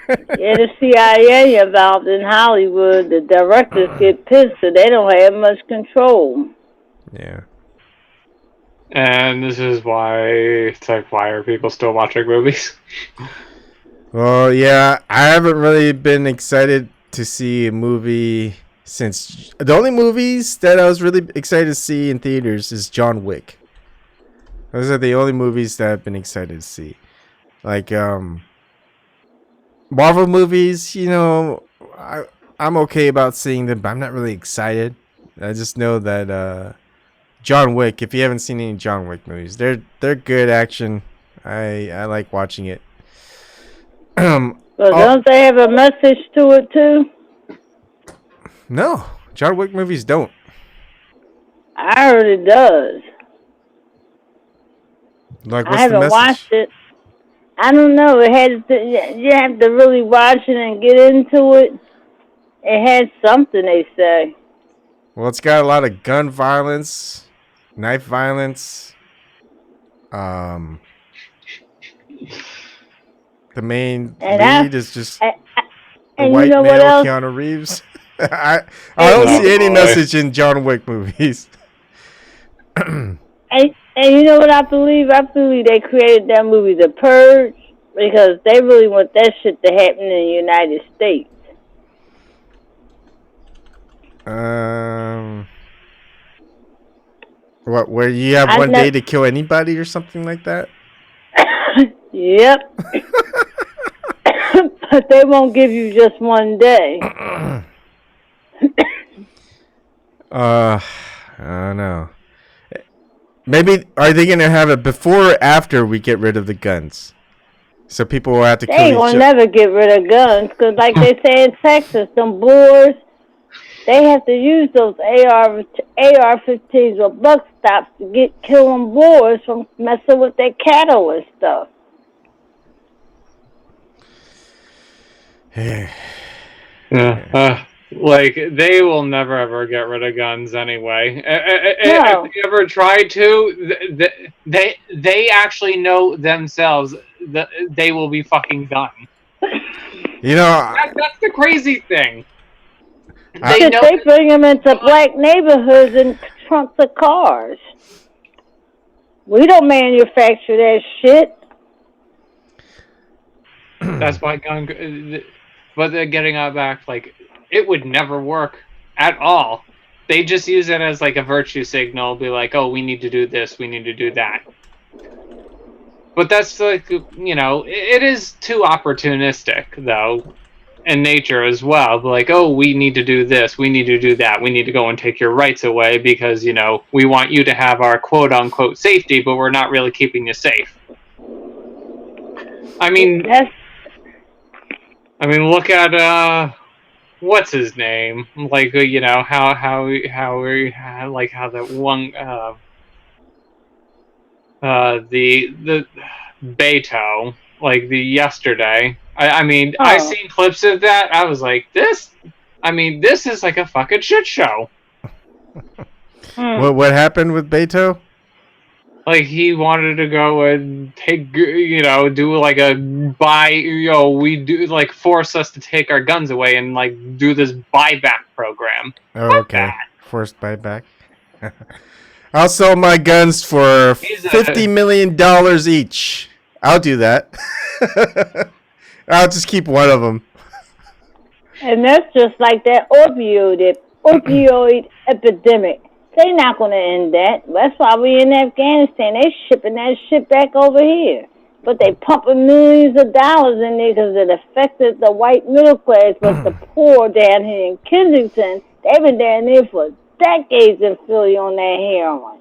Yeah, the CIA involved in Hollywood. The directors get pissed, so they don't have much control. Yeah. And this is why it's like, why are people still watching movies? Well, yeah, I haven't really been excited to see a movie since the only movies that I was really excited to see in theaters is John Wick. Those are the only movies that I've been excited to see. Like, Marvel movies, you know, I'm okay about seeing them, but I'm not really excited. I just know that John Wick, if you haven't seen any John Wick movies, they're good action. I like watching it. Well, don't they have a message to it too? No, John Wick movies don't. I heard it does. Like, what's I haven't the message? watched it. I don't know. It has to, you have to really watch it and get into it. It has something, they say. Well, it's got a lot of gun violence, knife violence. The main lead is just a white male, Keanu Reeves. I don't see any message in John Wick movies. And you know what I believe? I believe they created that movie, The Purge, because they really want that shit to happen in the United States. What? Where you have one day to kill anybody or something like that? Yep. But they won't give you just one day. I don't know. Maybe are they gonna have it before or after we get rid of the guns? So people will have to kill each other. They will never get rid of guns, because like they say in Texas, them boars, they have to use those AR-15s or buck stops to kill them boars from messing with their cattle and stuff. Yeah. Like, they will never ever get rid of guns anyway. No. If they ever try to, they actually know themselves that they will be fucking done. You know, that's the crazy thing. They bring them into black neighborhoods in trunks of cars. We don't manufacture that shit. That's why but they're getting out back, like, it would never work at all. They just use it as like a virtue signal, be like, oh, we need to do this, we need to do that. But that's like, you know, it is too opportunistic, though, in nature as well. Like, oh, we need to do this, we need to do that, we need to go and take your rights away because, you know, we want you to have our quote-unquote safety, but we're not really keeping you safe. I mean, look at what's his name? Like you know how like how that one the Beto like the yesterday. I mean I Oh. seen clips of that. I was like this. I mean this is like a fucking shit show. What happened with Beto? Like he wanted to go and take, do like a we do like force us to take our guns away and like do this buyback program. Oh, okay. Forced buyback. I'll sell my guns for $50 million each. I'll do that. I'll just keep one of them. And that's just like that opioid epidemic. They're not going to end that. That's why we in Afghanistan. They shipping that shit back over here. But they pumping millions of dollars in there because it affected the white middle class. But the poor down here in Kensington, they've been down there for decades in Philly on that heroin.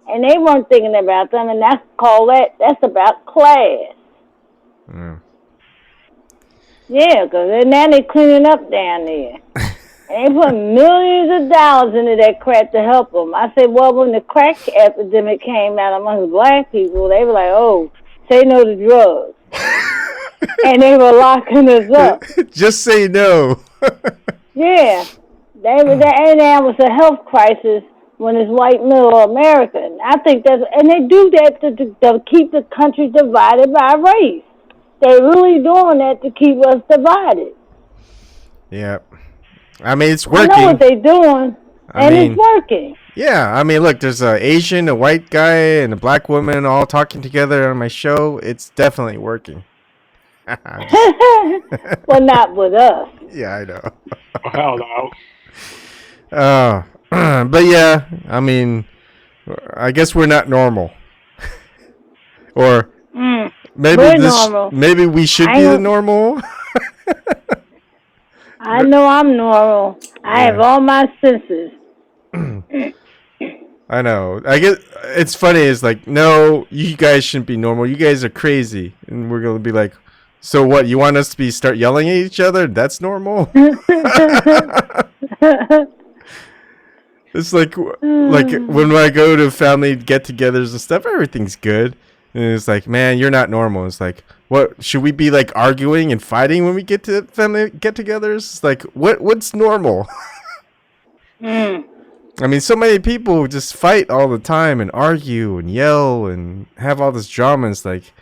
And they weren't thinking about them, and that's about class. Mm. Yeah, because now they're cleaning up down there. And they put millions of dollars into that crap to help them. I said, well, when the crack epidemic came out among black people, they were like, oh, say no to drugs. And they were locking us up. Just say no. Yeah. And that was a health crisis when it's white middle America. I think and they do that to keep the country divided by race. They're really doing that to keep us divided. Yeah. I mean, it's working. I know what they're doing, it's working. Yeah, I mean, look, there's an Asian, a white guy, and a black woman all talking together on my show. It's definitely working. Well, not with us. Yeah, I know. Hell no. But yeah, I mean, I guess we're not normal. Or maybe we should be the normal. I know I'm normal. I have all my senses. I know. I guess it's funny. It's like, no, you guys shouldn't be normal. You guys are crazy. And we're going to be like, so what? You want us to start yelling at each other? That's normal? It's like when I go to family get-togethers and stuff, everything's good. And it's like, man, you're not normal. It's like, what? Should we be like arguing and fighting when we get to family get-togethers? It's like, what's normal? I mean, so many people just fight all the time and argue and yell and have all this drama. It's like,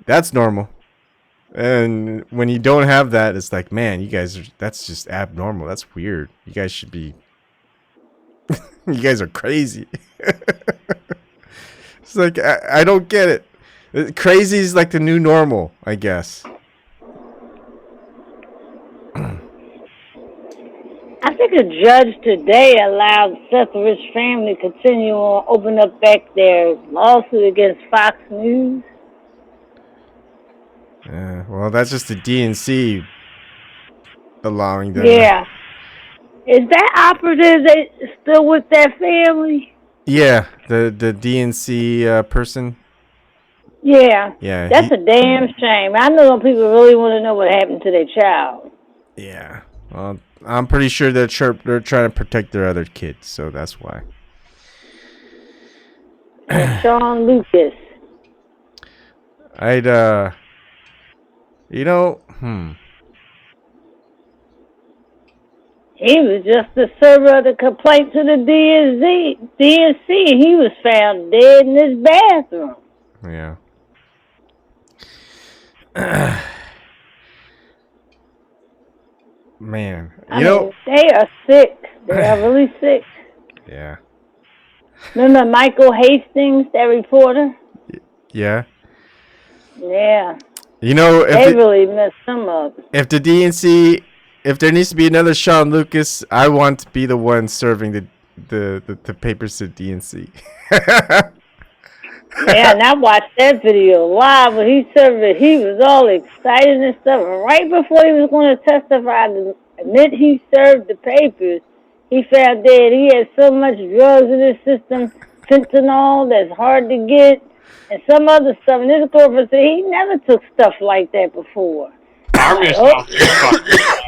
that's normal. And when you don't have that, it's like, man, that's just abnormal. That's weird. You guys should be, you guys are crazy. It's like, I don't get it. Crazy is like the new normal, I guess. I think a judge today allowed Seth Rich family to continue on, open up back their lawsuit against Fox News. Well, that's just the DNC allowing them. Yeah. Is that operative still with that family? Yeah, the DNC person. Yeah. Yeah. That's a damn shame. I know people really want to know what happened to their child. Yeah. Well, I'm pretty sure they're trying to protect their other kids, so that's why. Sean Lucas. He was just the server of the complaint to the DNC, and he was found dead in his bathroom. Yeah. Man, they are sick. They are really sick. Yeah. Remember Michael Hastings, that reporter? Yeah. Yeah. They really messed him up. If the DNC, if there needs to be another Sean Lucas, I want to be the one serving the papers to DNC. Yeah, and I watched that video live when he served it. He was all excited and stuff. And right before he was going to testify to admit he served the papers, he found dead. He had so much drugs in his system, fentanyl, that's hard to get. and some other stuff. And this girlfriend said he never took stuff like that before. Arm yourself. Oh.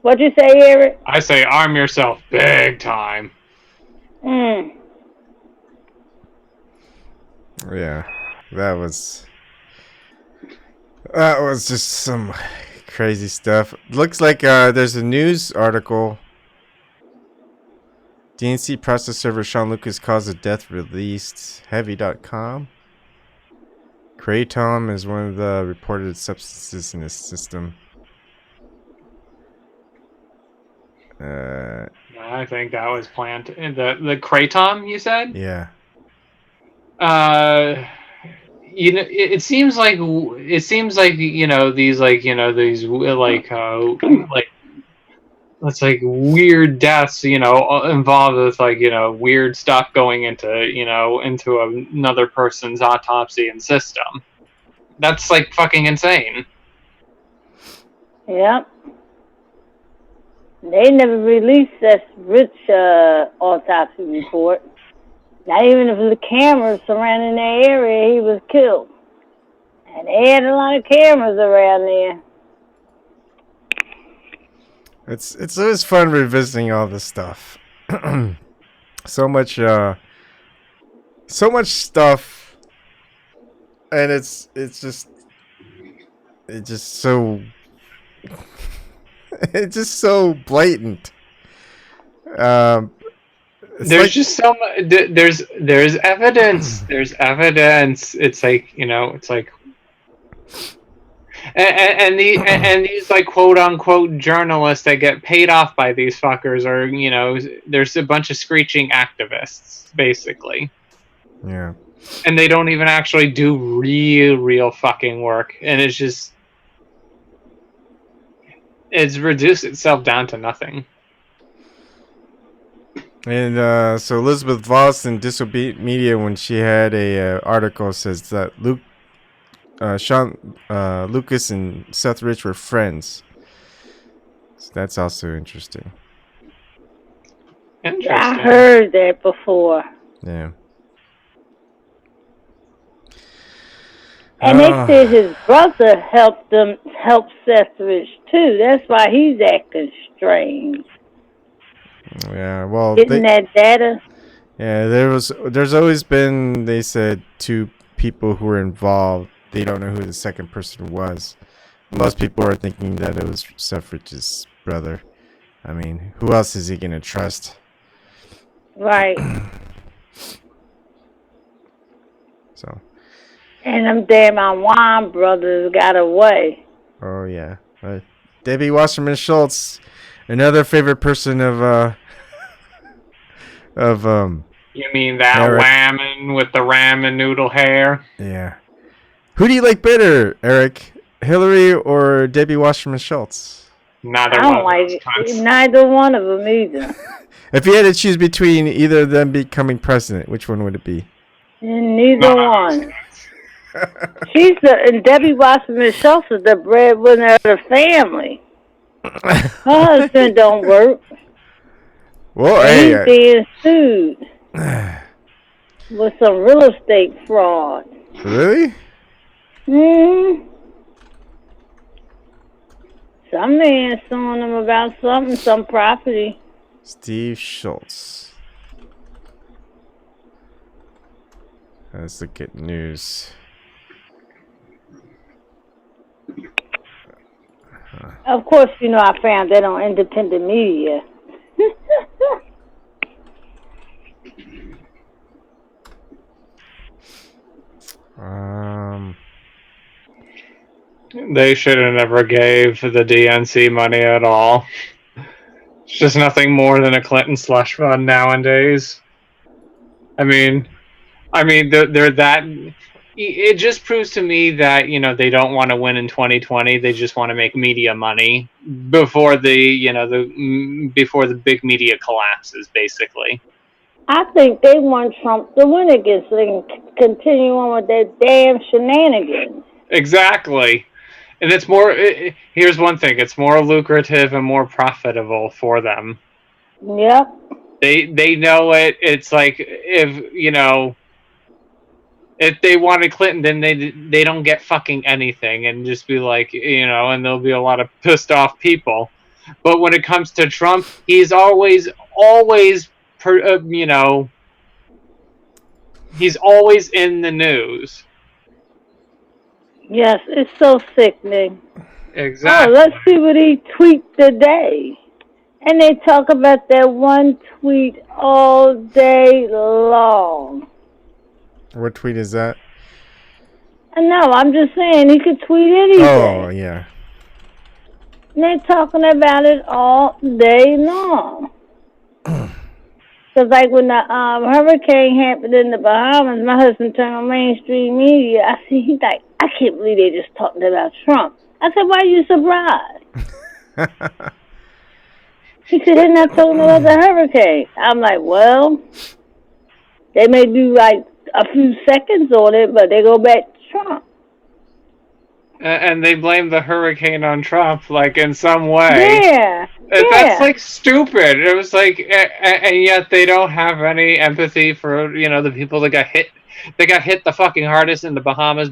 What'd you say, Eric? I say arm yourself big time. Yeah, that was just some crazy stuff. Looks like there's a news article. DNC process server Sean Lucas cause of death released. Heavy.com. Kratom is one of the reported substances in his system. I think that was planned. The kratom, you said? Yeah. You know, it seems like these it's like weird deaths, involved with weird stuff going into another person's autopsy and system. That's like fucking insane. Yep. They never released that Rich autopsy report. Not even if the cameras surrounding that area, he was killed. And they had a lot of cameras around there. It's always fun revisiting all this stuff. so much stuff, and it's just so it's just so blatant. There's just so much. There's evidence. There's evidence. It's like and these like quote unquote journalists that get paid off by these fuckers are there's a bunch of screeching activists basically. Yeah. And they don't even actually do real fucking work, and it's reduced itself down to nothing. And so Elizabeth Voss in Disobedient Media, when she had a article, says that Sean Lucas and Seth Rich were friends. So that's also interesting. I heard that before. Yeah. And they said his brother helped Seth Rich too. That's why he's acting strange. Yeah, well, getting that data. Yeah, there's always been, they said, two people who were involved. They don't know who the second person was. Most people are thinking that it was Seth Rich's brother. I mean, who else is he gonna trust? Right. So. And them damn Wine brothers got away. Oh yeah, Debbie Wasserman Schultz, another favorite person of You mean that Eric. whammon with the ramen noodle hair? Yeah. Who do you like better, Eric? Hillary or Debbie Wasserman Schultz? Neither I don't like neither one of them either. If you had to choose between either of them becoming president, which one would it be? Neither one. And Debbie Wasserman Schultz is the breadwinner of the family. Her husband don't work. Well, he's being sued with some real estate fraud. Really? Some man suing him about some property. Steve Schultz. Let's look at news. Of course, I found that on independent media. They should have never gave the DNC money at all. It's just nothing more than a Clinton slush fund nowadays. I mean, they're that. It just proves to me that they don't want to win in 2020. They just want to make media money before before the big media collapses, basically. I think they want Trump to win again so they can continue on with their damn shenanigans. Exactly. And it's more, here's one thing, it's more lucrative and more profitable for them. Yep. They know it. It's like, if, if they wanted Clinton, then they don't get fucking anything, and just be like, and there'll be a lot of pissed off people. But when it comes to Trump, he's always, he's always in the news. Yes, it's so sickening. Exactly. Oh, let's see what he tweets today. And they talk about that one tweet all day long. What tweet is that? No, I'm just saying he could tweet anything. Oh, yeah. And they're talking about it all day long. Because like when the hurricane happened in the Bahamas, my husband turned on mainstream media. I see he's like, I can't believe they just talking about Trump. I said, why are you surprised? He said, they're not talking about the hurricane. I'm like, well, they may do like a few seconds on it, but they go back to Trump. And they blame the hurricane on Trump, like, in some way. Yeah. That's, like, stupid. It was like, and yet they don't have any empathy for, the people that got hit. They got hit the fucking hardest in the Bahamas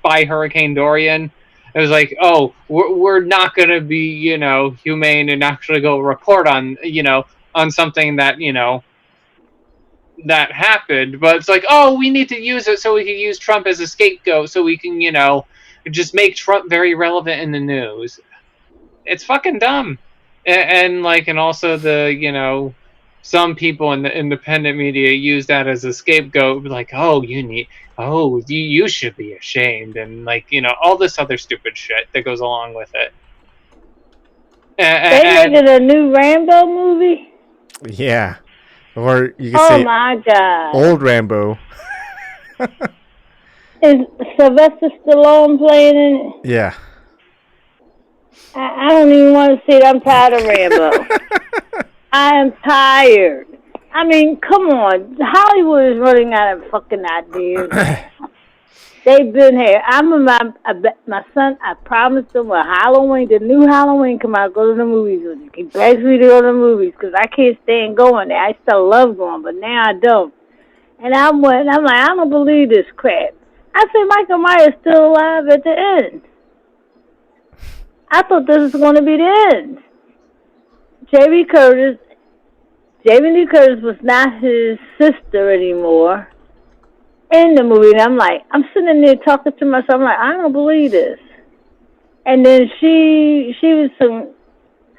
by Hurricane Dorian. It was like, oh, we're not going to be, humane and actually go report on, on something that, that happened. But it's like, oh, we need to use it so we can use Trump as a scapegoat so we can, just make Trump very relevant in the news. It's fucking dumb. And also the, some people in the independent media use that as a scapegoat, like, oh, you should be ashamed, and all this other stupid shit that goes along with it. They made it a new Rambo movie? Yeah. Or you could say, my God, old Rambo. Is Sylvester Stallone playing in it? Yeah. I don't even want to see it. I'm tired of Rambo. I am tired. I mean, come on. Hollywood is running out of fucking ideas. They've been here. My son, I promised him when Halloween, the new Halloween come out, go to the movies with him. He begs me to go to the movies because I can't stand going there. I still love going, but now I don't. And I'm like, I don't believe this crap. I said, Michael Myers still alive at the end. I thought this was going to be the end. Jamie Lee Curtis was not his sister anymore in the movie. And I'm sitting there talking to myself. I'm like, I don't believe this. And then she was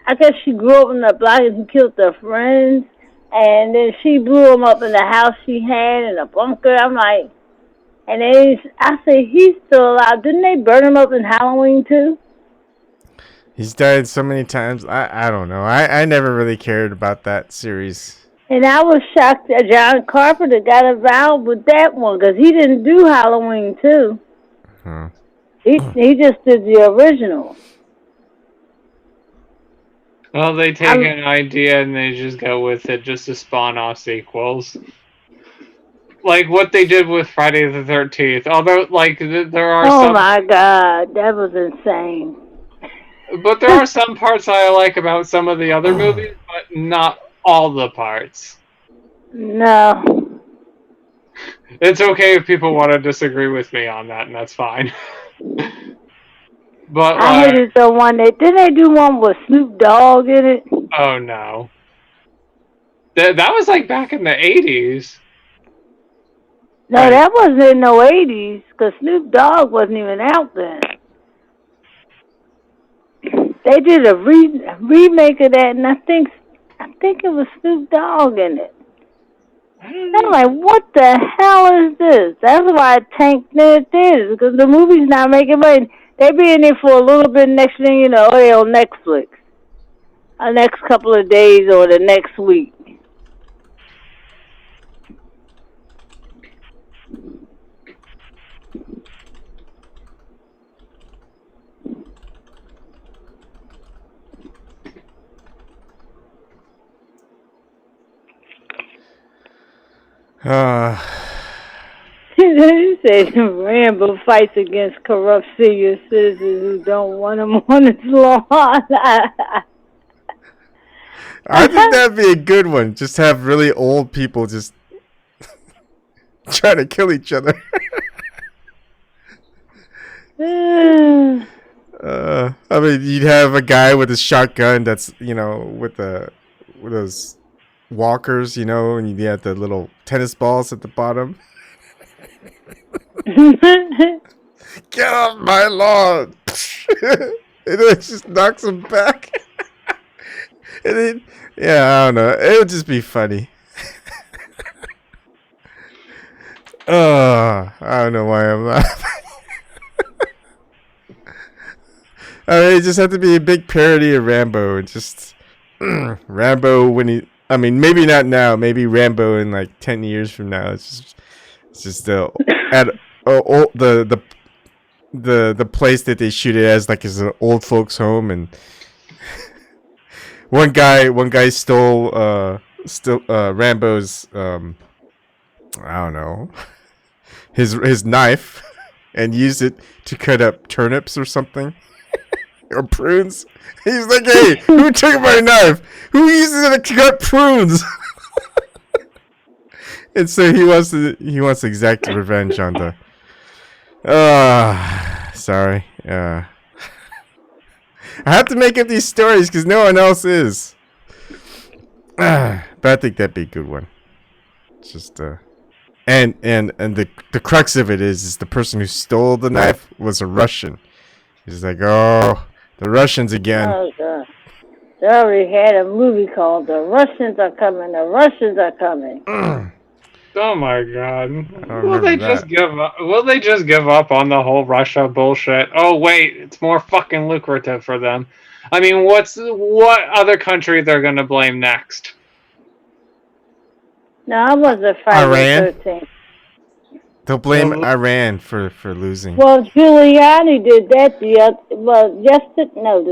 I guess she grew up in the block and killed her friends. And then she blew him up in the house she had in a bunker. I'm like, and then I say, he's still alive. Didn't they burn him up in Halloween too? He's died so many times. I don't know. I never really cared about that series. And I was shocked that John Carpenter got involved with that one because he didn't do Halloween too. Huh. He just did the original. Well, they take an idea and they just go with it just to spawn off sequels. Like what they did with Friday the 13th. Although, there are some... Oh my God, that was insane. But there are some parts I like about some of the other movies, but not all the parts. No. It's okay if people want to disagree with me on that, and that's fine. But I hated the one didn't they do one with Snoop Dogg in it? Oh no. That was back in the 80s. No, right. That wasn't in the 80s, because Snoop Dogg wasn't even out then. They did a remake of that, and I think it was Snoop Dogg in it. I'm like, what the hell is this? That's why it tanked their theaters, because the movie's not making money. They be in there for a little bit, next thing you know, they're on Netflix. The next couple of days or the next week. You said Rambo fights against corrupt senior citizens who don't want him on his lawn. I think that'd be a good one. Just have really old people just trying to kill each other. I mean, you'd have a guy with a shotgun that's, with those walkers, and you have the little tennis balls at the bottom. Get off my lawn! And then it just knocks him back. And then, I don't know. It would just be funny. I don't know why I'm laughing. I mean, it just had to be a big parody of Rambo. Just Rambo when he. I mean, maybe not now. Maybe Rambo in like 10 years from now. It's just at the place that they shoot it as, like, is an old folks home, and one guy stole Rambo's I don't know, his knife and used it to cut up turnips or something. Or prunes. He's like, hey, who took my knife? Who uses it to cut prunes? And so he wants to exact revenge on the. Sorry. I have to make up these stories because no one else is. But I think that'd be a good one. Just and the crux of it is the person who stole the knife was a Russian. He's like, oh. The Russians again. Oh, God. They already had a movie called The Russians Are Coming. The Russians Are Coming. Oh, my God. Will they just give up? Will they just give up on the whole Russia bullshit? Oh, wait. It's more fucking lucrative for them. I mean, what other country they're going to blame next? No, I wasn't Friday the 13th. They'll blame Iran for losing. Well, Giuliani did that the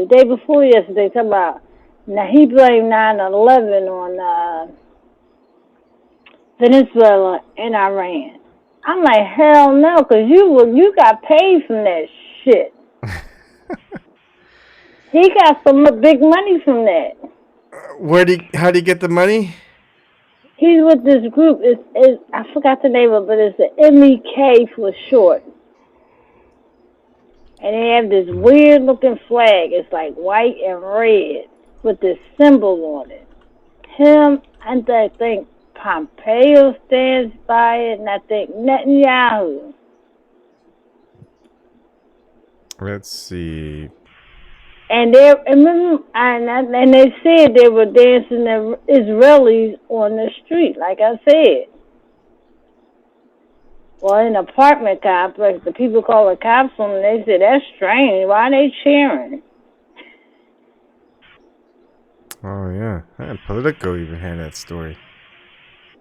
day before yesterday. Talking about, now he blamed 9/11 on Venezuela and Iran. I'm like, hell no, because you got paid from that shit. He got some big money from that. How'd he get the money? He's with this group. I forgot the name of it, but it's the MEK for short. And they have this weird looking flag. It's like white and red with this symbol on it. Him, and I think Pompeo stands by it, and I think Netanyahu. Let's see. And they said they were dancing the Israelis on the street, like I said. Well, in an apartment complex, the people called the cops on them. They said, that's strange. Why are they cheering? Oh, yeah. Politico even had that story.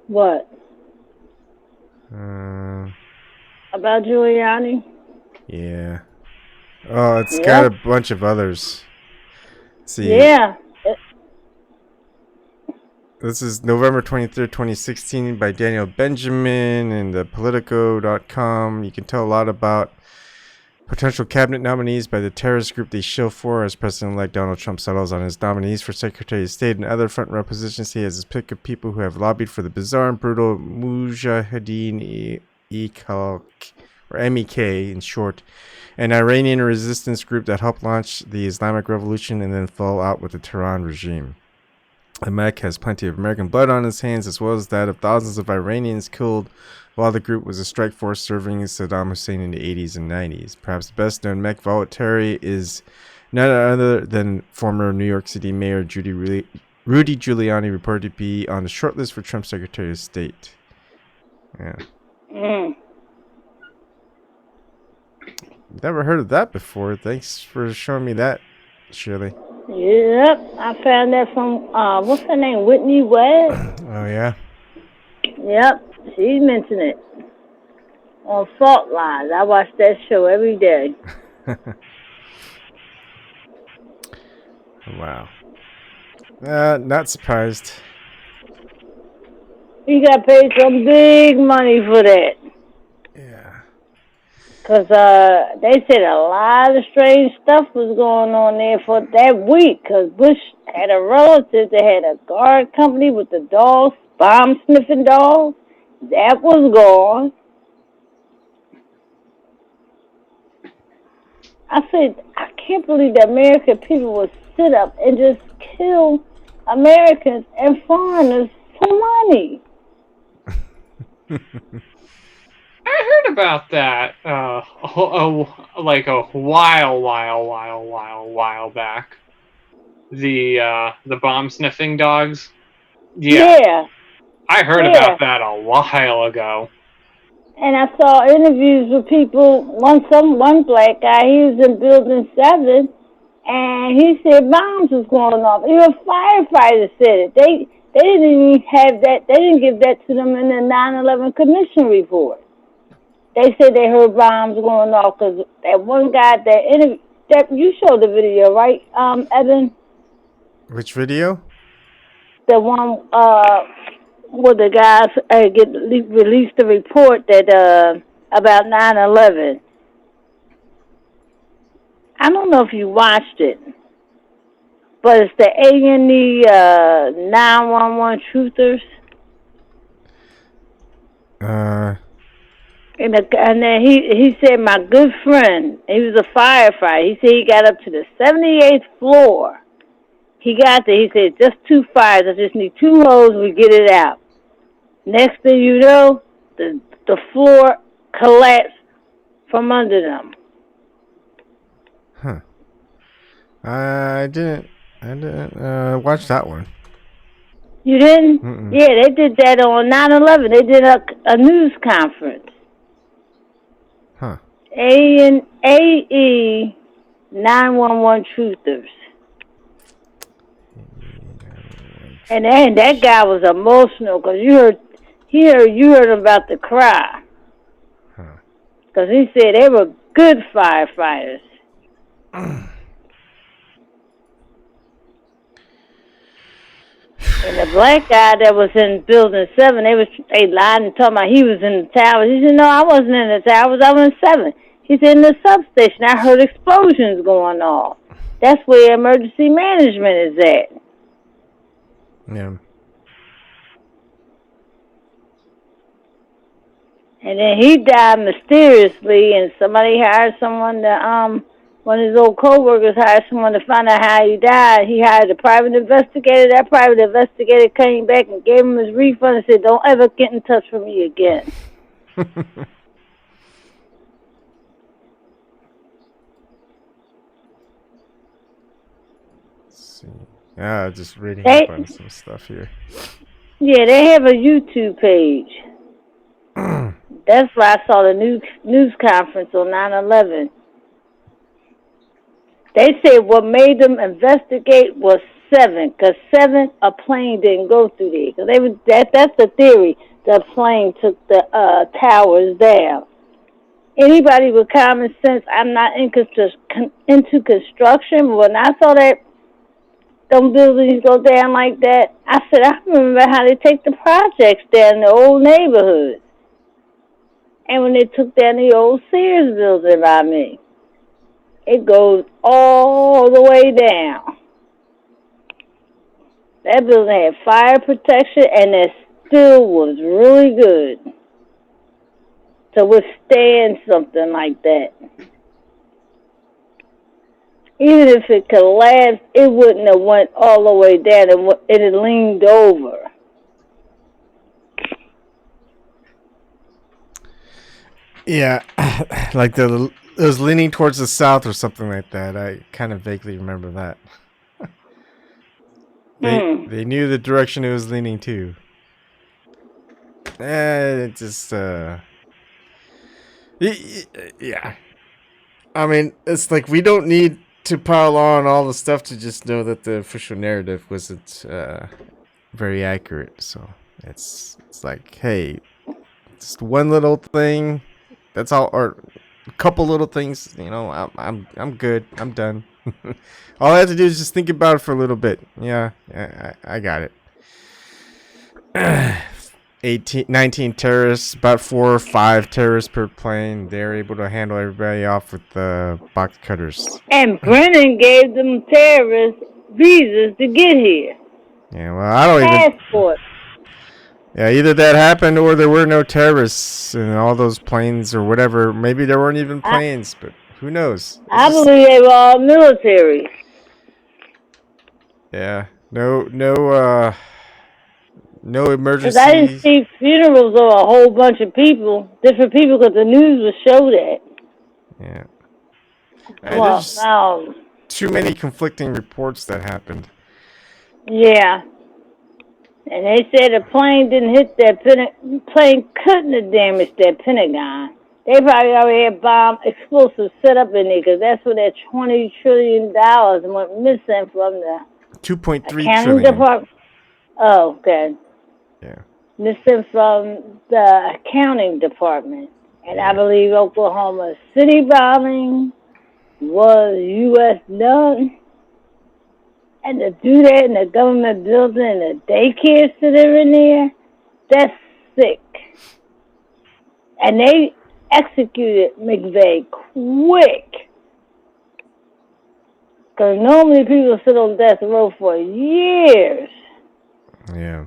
What? About Giuliani? Yeah. Oh, it's got a bunch of others. Let's see. Yeah. This is November 23rd, 2016 by Daniel Benjamin and the Politico.com. You can tell a lot about potential cabinet nominees by the terrorist group they shill for as President-elect Donald Trump settles on his nominees for Secretary of State and other front-row positions. He has his pick of people who have lobbied for the bizarre and brutal Mujahideen-e-Khalq, or MEK in short, an Iranian resistance group that helped launch the Islamic Revolution and then fall out with the Tehran regime. The MEK has plenty of American blood on its hands, as well as that of thousands of Iranians killed while the group was a strike force serving Saddam Hussein in the 80s and 90s. Perhaps the best-known MEK voluntary is none other than former New York City Mayor Rudy Giuliani, reported to be on the short list for Trump's Secretary of State. Yeah. Never heard of that before. Thanks for showing me that, Shirley. Yep, I found that from, what's her name, Whitney Webb? Oh, yeah? Yep, she mentioned it on Fault Lines. I watch that show every day. Wow. Not surprised. He got paid some big money for that. Yeah. Because they said a lot of strange stuff was going on there for that week. Because Bush had a relative that had a guard company with the dogs, bomb-sniffing dogs. That was gone. I said, I can't believe the American people would sit up and just kill Americans and foreigners for money. I heard about that like a while back. The bomb sniffing dogs. Yeah. I heard about that a while ago. And I saw interviews with people. One black guy, he was in Building 7, and he said bombs was going off. Even firefighters said it. They didn't even have that. They didn't give that to them in the 9/11 Commission report. They said they heard bombs going off because that one guy that you showed the video, right, Evan? Which video? The one where the guys released the report that about 9/11. I don't know if you watched it, but it's the A&E 911 truthers. And then he said, my good friend, he was a firefighter. He said he got up to the 78th floor. He got there. He said, just 2 fires. I just need 2 hoses. We get it out. Next thing you know, the floor collapsed from under them. Huh. I didn't watch that one. You didn't? Mm-mm. Yeah, they did that on 9/11. They did a news conference. Huh. AE 911 truthers. And that guy was emotional because you heard him about to cry. Because he said they were good firefighters. And the black guy that was in Building 7, they lied and told me he was in the tower. He said, no, I wasn't in the tower. I was in 7. He said, in the substation, I heard explosions going off. That's where emergency management is at. Yeah. And then he died mysteriously, and somebody hired someone to, one of his old co-workers hired someone to find out how he died. He hired a private investigator. That private investigator came back and gave him his refund and said, don't ever get in touch with me again. Let's see. Yeah, just reading up on some stuff here. Yeah, they have a YouTube page. That's why I saw the news conference on 9/11. They said what made them investigate was 7, because 7, a plane didn't go through there. Cause that's the theory. The plane took the towers down. Anybody with common sense, I'm not into construction, but when I saw that them buildings go down like that, I said, I remember how they take the projects down in the old neighborhoods. And when they took down the old Sears building by me, it goes all the way down. That building had fire protection, and it still was really good to withstand something like that. Even if it collapsed, it wouldn't have went all the way down. It had leaned over. Yeah, like it was leaning towards the south or something like that. I kind of vaguely remember that. They knew the direction it was leaning to. It just yeah. I mean, it's like we don't need to pile on all the stuff to just know that the official narrative wasn't very accurate. So it's like, hey, just one little thing. That's all, or a couple little things. You know, I'm good. I'm done. All I have to do is just think about it for a little bit. Yeah, I got it. 19 terrorists, about 4 or 5 terrorists per plane. They're able to handle everybody off with the box cutters. And Brennan gave them terrorists visas to get here. Yeah, well, I don't even. Passport. Yeah, either that happened or there were no terrorists in all those planes or whatever. Maybe there weren't even I, planes, but who knows? It's I just, believe they were all military. yeah, no Because I didn't emergency. see funerals of a whole bunch of people, different people, because the news would show that. Yeah. Well, There's just too many conflicting reports that happened. yeah. And they said the plane didn't hit that plane couldn't have damaged that Pentagon. They probably already had bomb explosives set up in there because that's where that $20 trillion went missing from the 2.3 accounting trillion. department. Oh, okay. Yeah. Missing from the accounting department. And I believe Oklahoma City bombing was U.S. done. And to do that in a government building and a daycare center in there, that's sick. And they executed McVeigh quick. Because normally people sit on death row for years. Yeah.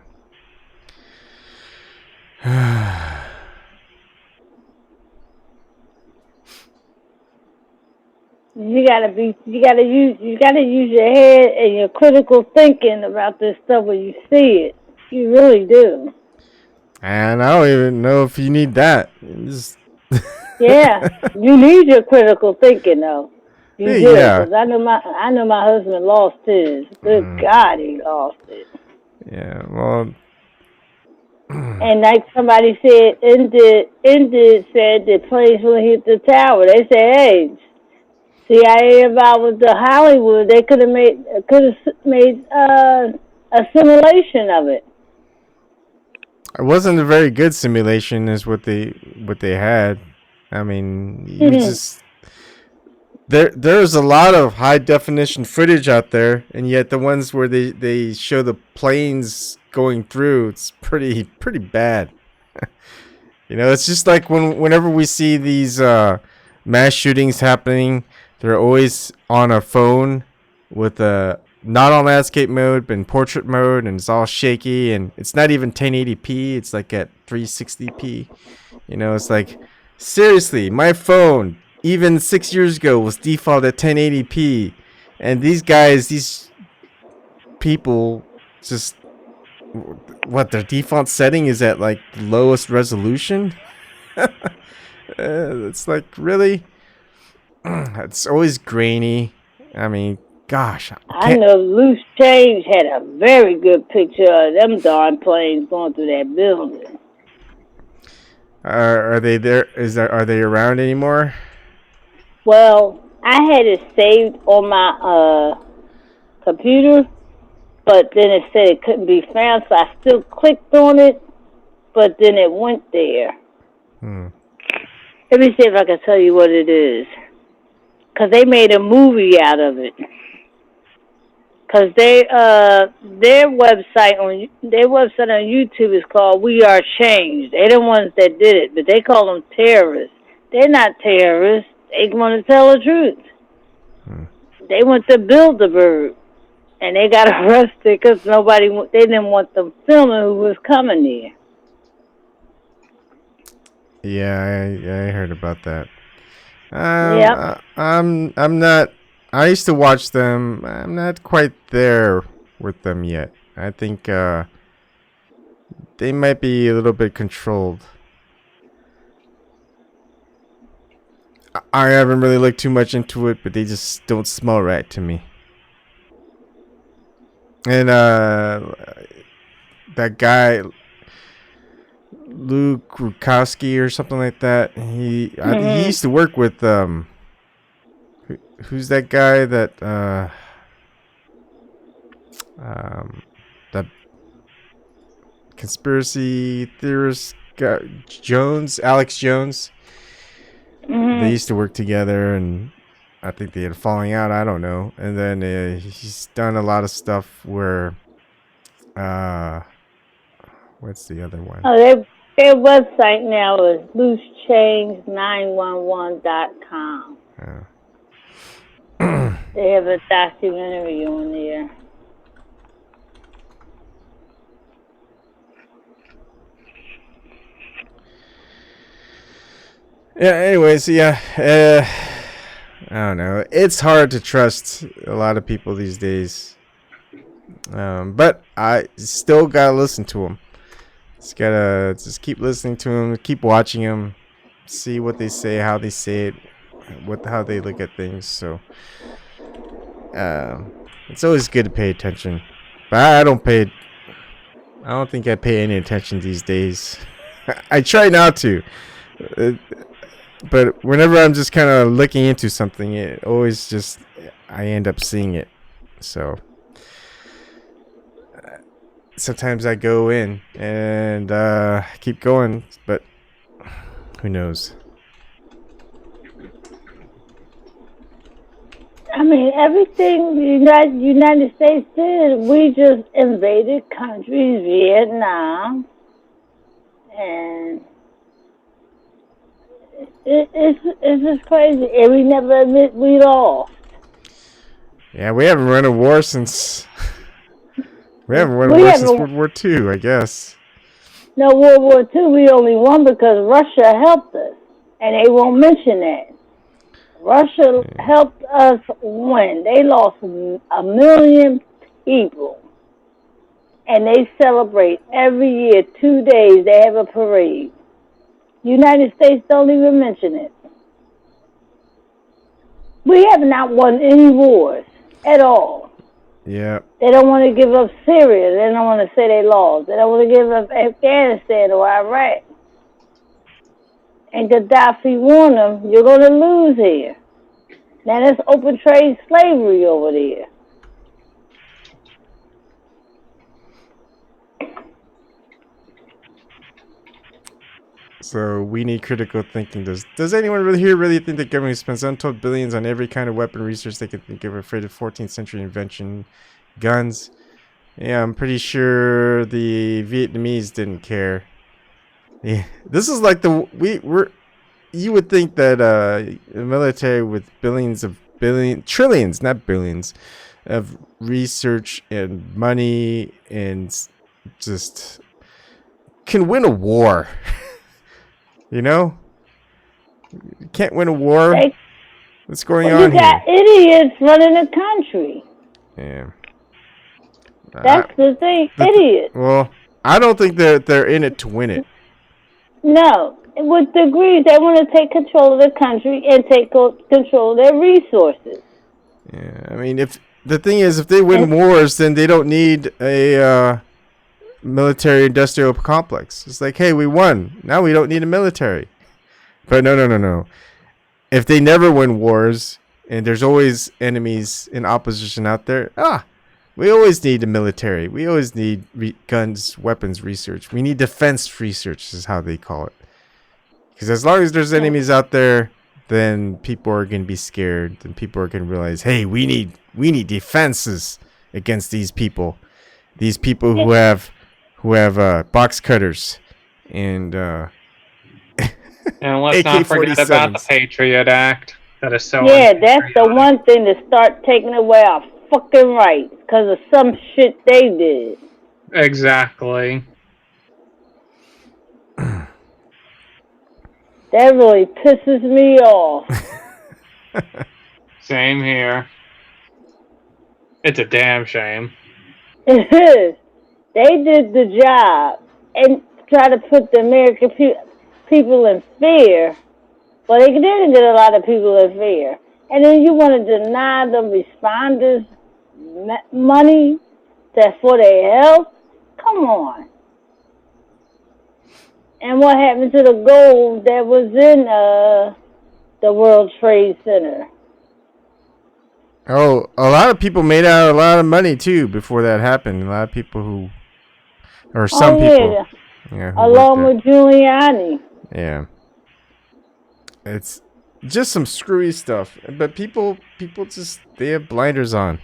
You gotta use your head and your critical thinking about this stuff when you see it. You really do. And I don't even know if you need that. Yeah, you need your critical thinking though. You do, Yeah. because I know my husband lost his. Good God, he lost it. Yeah. Well. And like somebody said, India said the planes will hit the tower. They said, hey, CIA involved with the Hollywood. They could have made a simulation of it. It wasn't a very good simulation, is what they had. I mean, you just there's a lot of high definition footage out there, and yet the ones where they show the planes going through, it's pretty bad. It's just like whenever we see these mass shootings happening, they're always on a phone with a not on landscape mode, but in portrait mode, and it's all shaky, and it's not even 1080p. It's like at 360p. It's like, seriously, my phone, even 6 years ago, was default at 1080p, and these people, just what their default setting is at, like, lowest resolution. It's like, really? It's always grainy. I mean, gosh, I know Loose Change had a very good picture of them darn planes going through that building. Are they there? Are they around anymore? Well, I had it saved on my computer, but then it said it couldn't be found, so I still clicked on it, but then it went there. Let me see if I can tell you what it is. Because they made a movie out of it. Because their website on YouTube is called We Are Change. They're the ones that did it, but they call them terrorists. They're not terrorists. They want to tell the truth. They went to Bilderberg, and they got arrested because they didn't want them filming who was coming there. Yeah, I heard about that. Yep. I'm not. I used to watch them. I'm not quite there with them yet. I think they might be a little bit controlled. I haven't really looked too much into it, but they just don't smell right to me. And that guy Luke Rukowski or something like that. He used to work with who's that guy that that conspiracy theorist guy, Alex Jones. They used to work together, and I think they had a falling out. I don't know. And then he's done a lot of stuff where what's the other one? Oh, their website now is loosechange911.com. They have a documentary on there. Yeah. Anyways, yeah. I don't know. It's hard to trust a lot of people these days. But I still gotta listen to them. Just keep listening to them, keep watching them, see what they say, how they say it, how they look at things. So, it's always good to pay attention. But I don't think I pay any attention these days. I try not to. But whenever I'm just kind of looking into something, I end up seeing it. So sometimes I go in and keep going, but who knows? I mean, everything the United States did, we just invaded countries, Vietnam, and it's just crazy. And we never admit we lost. Yeah, we haven't run a war since World War II, I guess. No, World War II, we only won because Russia helped us, and they won't mention that. Russia helped us win. They lost 1 million people, and they celebrate every year 2 days. They have a parade. United States don't even mention it. We have not won any wars at all. Yeah. They don't want to give up Syria. They don't want to say they lost. They don't want to give up Afghanistan or Iraq. And Gaddafi warned them, you're going to lose here. Now that's open trade slavery over there. So we need critical thinking. Does anyone really think that government spends untold billions on every kind of weapon research they can think of, afraid of 14th century invention, guns? Yeah, I'm pretty sure the Vietnamese didn't care. Yeah, this is like you would think that a military with trillions, not billions, of research and money and just can win a war. You know? You can't win a war. What's going on here? You got idiots running the country. Yeah. That's the thing, idiots. Well, I don't think they're in it to win it. No. With degrees, they want to take control of the country and take control of their resources. Yeah, I mean, if they win wars, then they don't need a military-industrial complex. It's like, hey, we won. Now we don't need a military. But no. If they never win wars, and there's always enemies in opposition out there, we always need a military. We always need guns, weapons research. We need defense research is how they call it. Because as long as there's enemies out there, then people are going to be scared. Then people are going to realize, hey, we need defenses against these people. These people who have box cutters and and let's not forget about the Patriot Act. That is so that's the one thing to start taking away our fucking rights because of some shit they did. Exactly. That really pisses me off. Same here. It's a damn shame. It is. They did the job and try to put the American people in fear, but they didn't get a lot of people in fear. And then you want to deny them responders money for their health? Come on. And what happened to the gold that was in the World Trade Center? Oh, a lot of people made out a lot of money too before that happened. A lot of people people. Yeah, along with Giuliani. Yeah. It's just some screwy stuff. But people just, they have blinders on.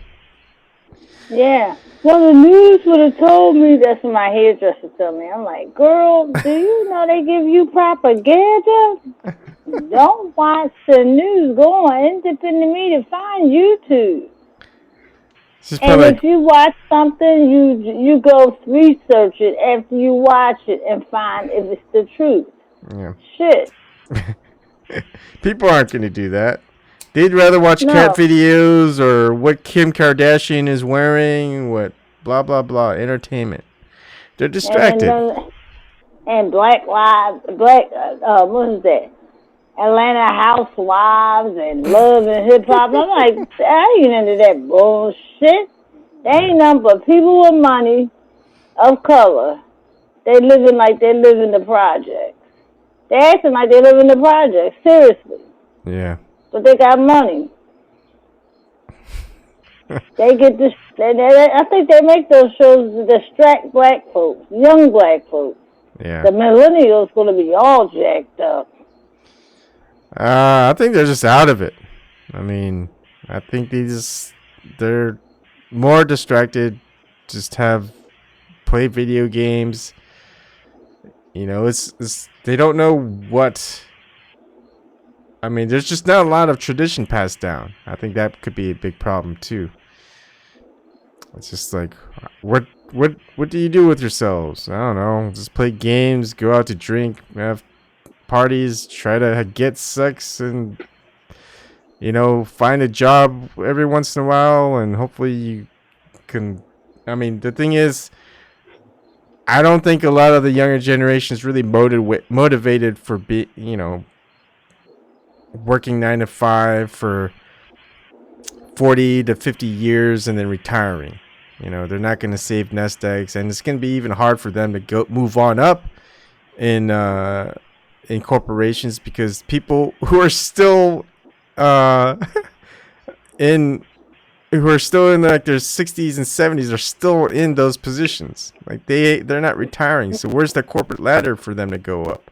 Yeah. Well, the news would have told me, that's what my hairdresser told me. I'm like, girl, do you know they give you propaganda? Don't watch the news. Go on independent media. Find YouTube. And if you watch something, you go research it after you watch it and find if it's the truth. Yeah. Shit. People aren't going to do that. They'd rather watch cat No. videos or what Kim Kardashian is wearing, what blah blah blah, entertainment. They're distracted. And what is that? Atlanta Housewives and Love and Hip Hop. I'm like, I ain't into that bullshit. They ain't nothing but people with money of color. They living like they live in the projects. They acting like they live in the projects, seriously. Yeah. But they got money. They get this. I think they make those shows to distract black folks, young black folks. Yeah. The millennials gonna be all jacked up. I think they're just out of it. I mean, I think they're more distracted. Just play video games. You know, it's they don't know what. I mean, there's just not a lot of tradition passed down. I think that could be a big problem too. It's just like, what do you do with yourselves? I don't know. Just play games, go out to drink, have parties, try to get sex, and find a job every once in a while, and hopefully you can. I mean, the thing is, I don't think a lot of the younger generation is really motivated for working 9 to 5 for 40 to 50 years and then retiring. They're not going to save nest eggs, and it's going to be even hard for them to move on up in corporations, because people who are still in like their 60s and 70s are still in those positions. Like they're not retiring. So where's the corporate ladder for them to go up?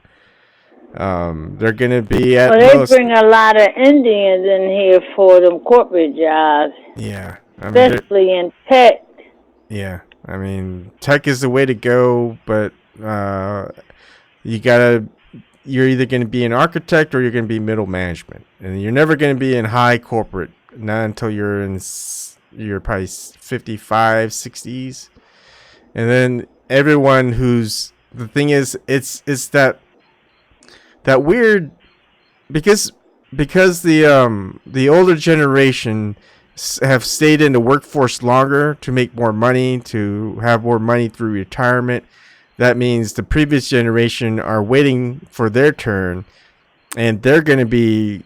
They're going to be at they most. Bring a lot of Indians in here for them corporate jobs. Yeah. Especially in tech. Yeah. I mean, tech is the way to go, but you're either going to be an architect or you're going to be middle management. And you're never going to be in high corporate, not until you're probably 55, 60s. And then everyone the thing is, it's that weird, because the older generation have stayed in the workforce longer to make more money, to have more money through retirement. That means the previous generation are waiting for their turn, and they're going to be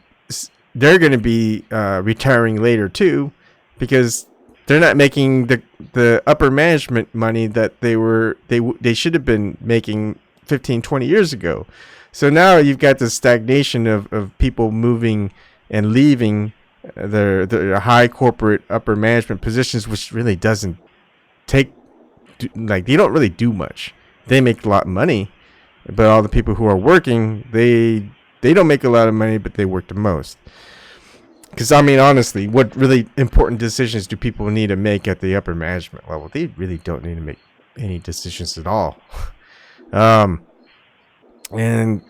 retiring later too, because they're not making the upper management money that they should have been making 15, 20 years ago. So now you've got the stagnation of people moving and leaving their high corporate upper management positions, which really doesn't they don't really do much. They make a lot of money, but all the people who are working, they don't make a lot of money, but they work the most. Because, I mean, honestly, what really important decisions do people need to make at the upper management level? They really don't need to make any decisions at all. And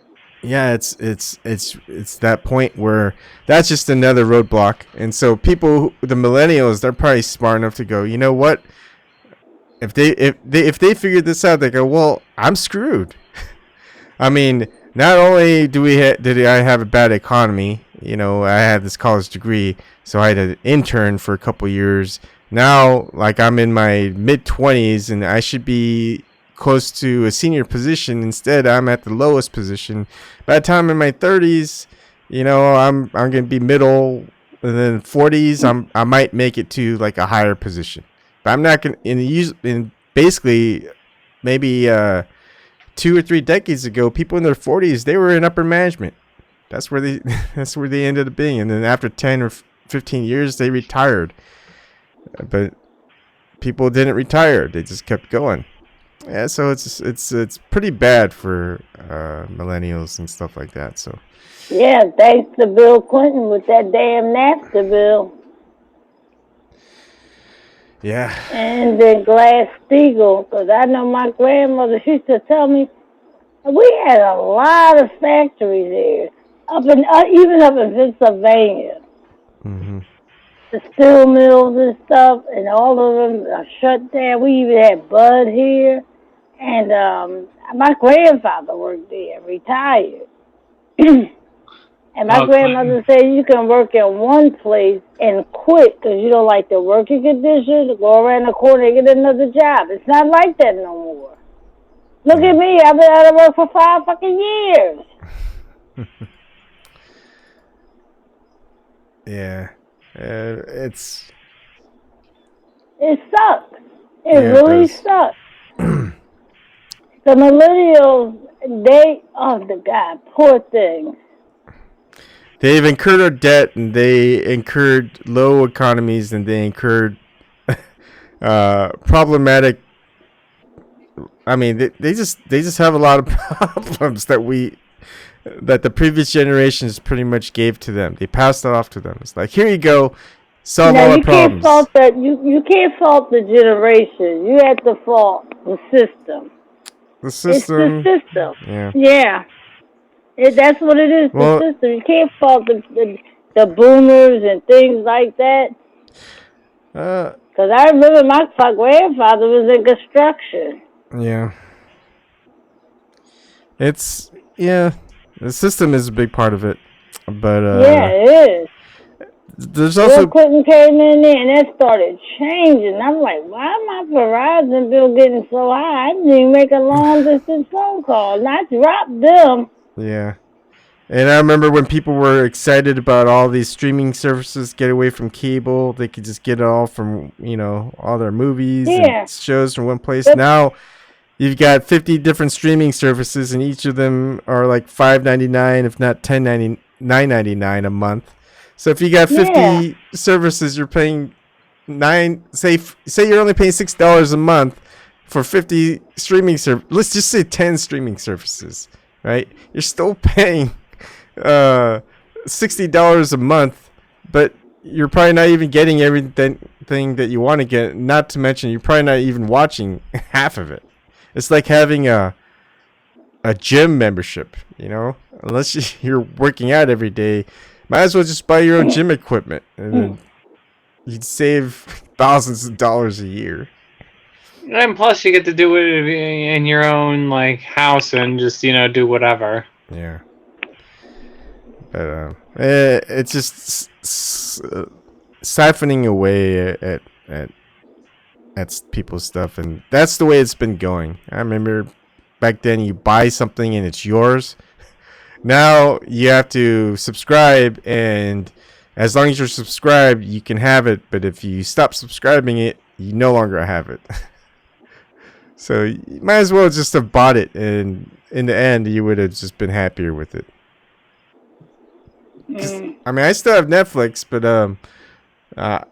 yeah, it's that point where that's just another roadblock. And so the millennials, they're probably smart enough to go, you know what? If they figure this out, they go, well, I'm screwed. I mean, not only did I have a bad economy, I had this college degree, so I had an intern for a couple years. Now, like, I'm in my mid-20s, and I should be close to a senior position. Instead, I'm at the lowest position. By the time I'm in my 30s, I'm going to be middle, and then 40s, I might make it to like a higher position. But I'm not going to, in basically maybe 2 or 3 decades ago, people in their 40s, they were in upper management. That's where they ended up being. And then after 10 or 15 years, they retired. But people didn't retire. They just kept going. Yeah, so it's pretty bad for millennials and stuff like that. So yeah, thanks to Bill Clinton with that damn NAFTA bill. Yeah. And then Glass-Steagall, because I know my grandmother, she used to tell me, we had a lot of factories there, even up in Pennsylvania. Mm-hmm. The steel mills and stuff, and all of them are shut down. We even had Bud here, and my grandfather worked there, retired. And my grandmother said you can work in one place and quit because you don't like the working conditions, go around the corner and get another job. It's not like that no more. Look at me. I've been out of work for 5 fucking years. Yeah. It sucks. It really sucks. The millennials, poor things. They've incurred a debt, and they incurred low economies, and they incurred problematic. I mean, they just have a lot of problems that the previous generations pretty much gave to them. They passed it off to them. It's like, here you go, solve all the problems. You can't fault the generation. You have to fault the system. The system. It's the system. Yeah. That's what it is. The system. You can't fault the boomers and things like that. Because I remember my grandfather was in construction. Yeah. The system is a big part of it, but it is. There's also Bill Clinton came in there and that started changing. I'm like, why my Verizon bill getting so high? I didn't even make a long distance phone call, and I dropped them. Yeah, and I remember when people were excited about all these streaming services, get away from cable. They could just get it all from all their movies and shows from one place. Now you've got 50 different streaming services, and each of them are like $5.99, if not $9.99 a month. So if you got 50 services, you're paying say you're only paying $6 a month for 50 streaming services. Let's just say 10 streaming services, right? You're still paying $60 a month, but you're probably not even getting everything that you want to get. Not to mention, you're probably not even watching half of it. It's like having a gym membership, unless you're working out every day. Might as well just buy your own gym equipment, and then you'd save thousands of dollars a year. And plus, you get to do it in your own house and just do whatever. Yeah. But it's just siphoning away at people's stuff, and that's the way it's been going. I remember back then you buy something and it's yours. Now you have to subscribe, and as long as you're subscribed, you can have it. But if you stop subscribing it, you no longer have it. So you might as well just have bought it, and in the end, you would have just been happier with it. I mean, I still have Netflix, but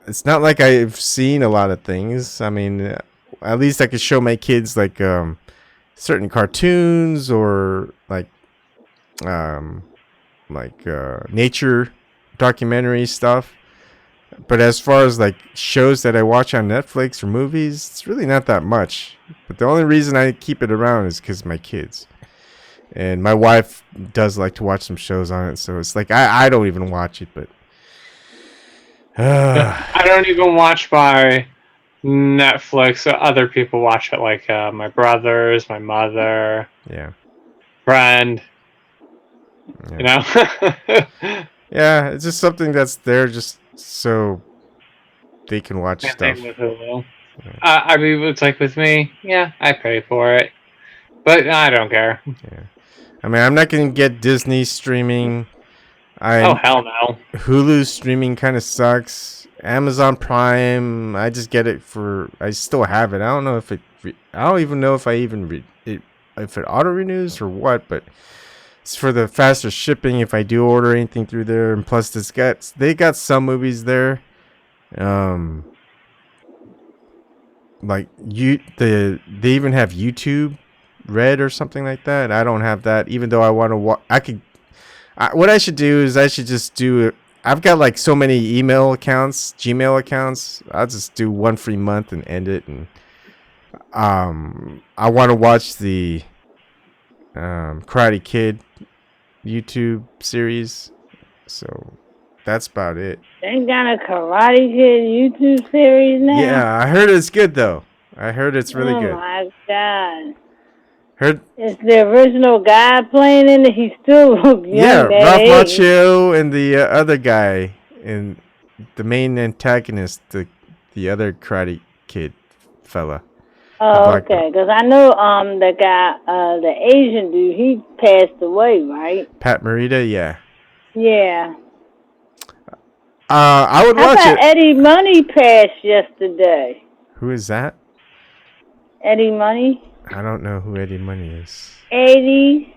it's not like I've seen a lot of things. I mean, at least I could show my kids certain cartoons or nature documentary stuff. But as far as shows that I watch on Netflix or movies, it's really not that much. But the only reason I keep it around is because of my kids. And my wife does like to watch some shows on it, so it's I don't even watch it, but I don't even watch my Netflix. Other people watch it, my brothers, my mother, friend. Yeah, it's just something that's there just so they can watch stuff. With Hulu. I mean, it's with me. Yeah, I pay for it, but I don't care. Yeah, I mean, I'm not gonna get Disney streaming. Oh hell no! Hulu streaming kind of sucks. Amazon Prime, I just get it I still have it. I don't know if it. I don't even know if I even if it auto renews or what, but. It's for the faster shipping if I do order anything through there, and plus they got some movies there, they even have YouTube Red or something like that. I don't have that, even though I want to. What I should do is I should just do. I've got so many Gmail accounts. I'll just do one free month and end it, and I want to watch the Karate Kid YouTube series, so that's about it. They got a Karate Kid YouTube series now? Yeah, I heard it's good though. I heard it's really good. Oh my god! Is the original guy playing in it? He still looks young. Yeah, Ralph age. Macchio and the other guy, and the main antagonist, the other Karate Kid fella. Oh, okay. Because I know the guy, the Asian dude, he passed away, right? Pat Morita, yeah. Yeah. I would How watch about it. Eddie Money passed yesterday? Who is that? Eddie Money? I don't know who Eddie Money is. 80s.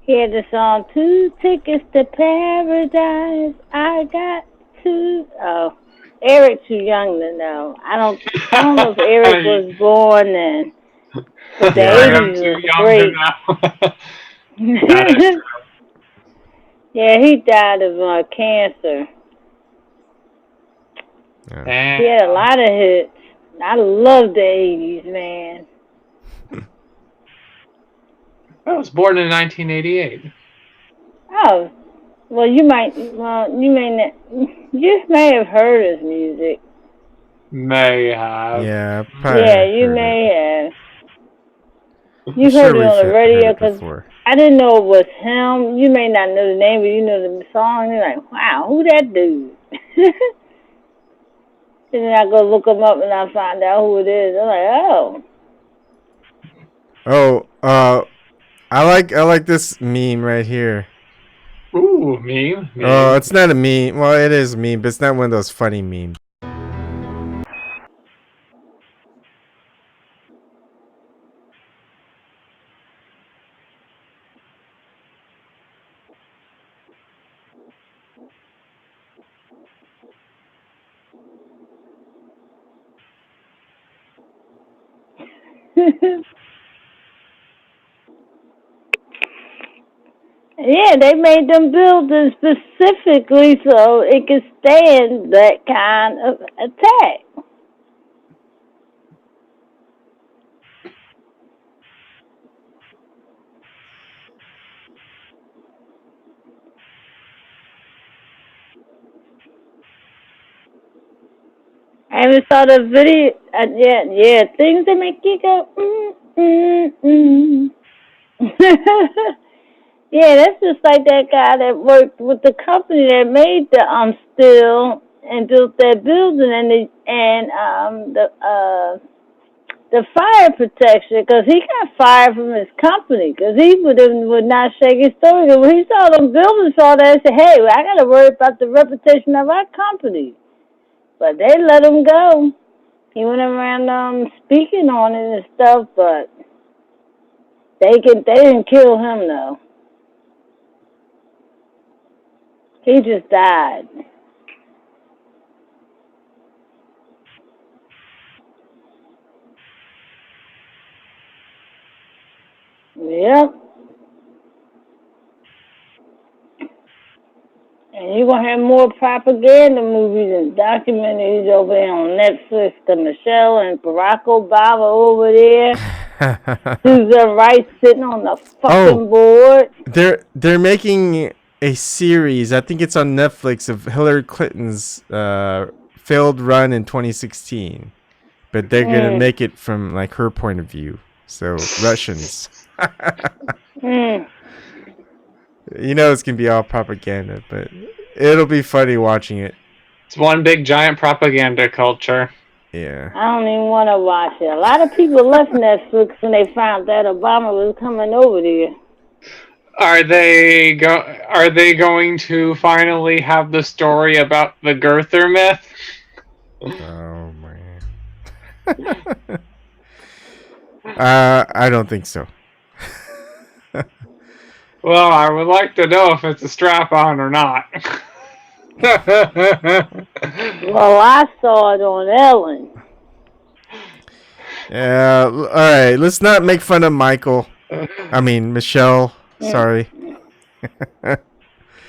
He had the song 2 Tickets to Paradise. I got 2. Oh, Eric too young to know. I don't know if Eric was born then. But the 80s was great. Yeah, he died of cancer. Yeah. He had a lot of hits. I love the 80s, man. I was born in 1988. Oh, well, you may not. You may have heard his music. May have. Yeah, you may have. You I'm heard sure it on the we've radio heard it because before. I didn't know it was him. You may not know the name, but you know the song. You're like, wow, who that dude? And then I go look him up and I find out who it is. I'm like, oh. Oh, I like this meme right here. Ooh, meme. Oh, it's not a meme. Well, it is a meme, but it's not one of those funny memes. Yeah, they made them buildings specifically so it could stand that kind of attack. I haven't saw the video yet. Yeah, things that make you go, Yeah, that's just like that guy that worked with the company that made the steel and built that building and the fire protection, because he got fired from his company because he would not shake his story. When he saw them buildings, saw that and said, "Hey, I got to worry about the reputation of our company." But they let him go. He went around speaking on it and stuff, but they didn't kill him though. He just died. Yep. And you're going to have more propaganda movies and documentaries over there on Netflix. The Michelle and Barack Obama over there. Susan Rice sitting on the fucking board. They're making a series, I think it's on Netflix, of Hillary Clinton's failed run in 2016. But they're going to make it from like her point of view. So Russians. You know it's going to be all propaganda, but it'll be funny watching it. It's one big giant propaganda culture. Yeah. I don't even want to watch it. A lot of people left Netflix when they found out Obama was coming over there. Are they going to finally have the story about the girther myth? Oh man. I don't think so. Well, I would like to know if it's a strap-on or not. Well, I saw it on Ellen. Yeah, all right. Let's not make fun of Michael. I mean, Michelle. Sorry.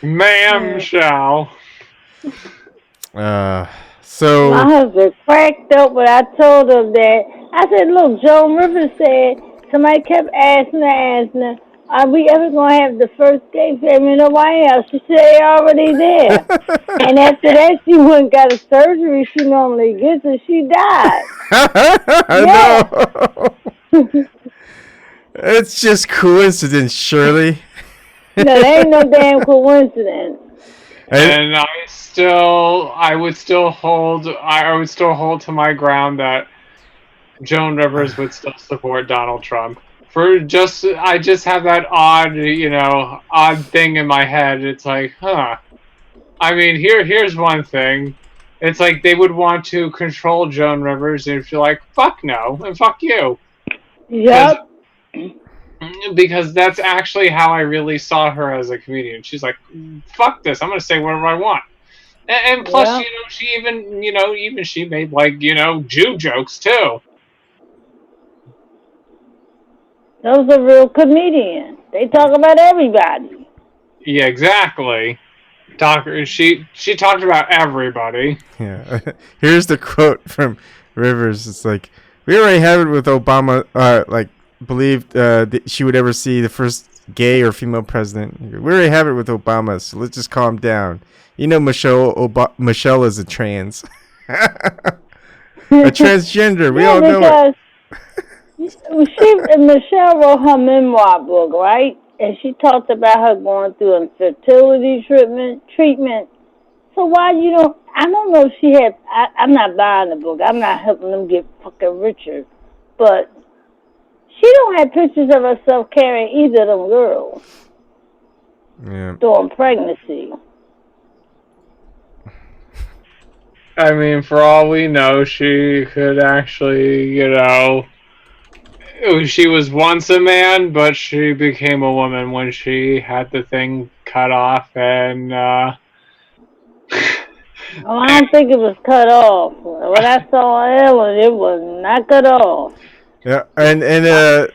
Ma'am shall. So my husband cracked up when I told him that. I said, look, Joan Rivers said, somebody kept asking her, are we ever going to have the first gay family in the White House? She said, they're already there. And after that, she went and got a surgery she normally gets, and she died. No. It's just coincidence, Shirley. No, that ain't no damn coincidence. And I would still hold to my ground that Joan Rivers would still support Donald Trump. I just have that odd thing in my head. It's like, huh. I mean, here's one thing. It's like they would want to control Joan Rivers, and if you're like, fuck no, and fuck you. Yep. Because that's actually how I really saw her as a comedian. She's like, fuck this, I'm gonna say whatever I want. And plus, Yep. she made like, Jew jokes too. Those are real comedians. They talk about everybody. Yeah, exactly. She talked about everybody. Yeah. Here's the quote from Rivers. It's like, we already have it with Obama. Believed that she would ever see the first gay or female president. We already have it with Obama, so let's just calm down. You know, Michelle is a trans, a transgender. We all know it. Michelle wrote her memoir book, right? And she talked about her going through infertility treatment. So why you don't? I don't know if she had. I'm not buying the book. I'm not helping them get fucking richer, but she don't have pictures of herself carrying either of them girls. Yeah. During pregnancy. I mean, for all we know, she could actually, she was once a man, but she became a woman when she had the thing cut off, and Oh, I don't think it was cut off. When I saw it was not cut off. Yeah, and the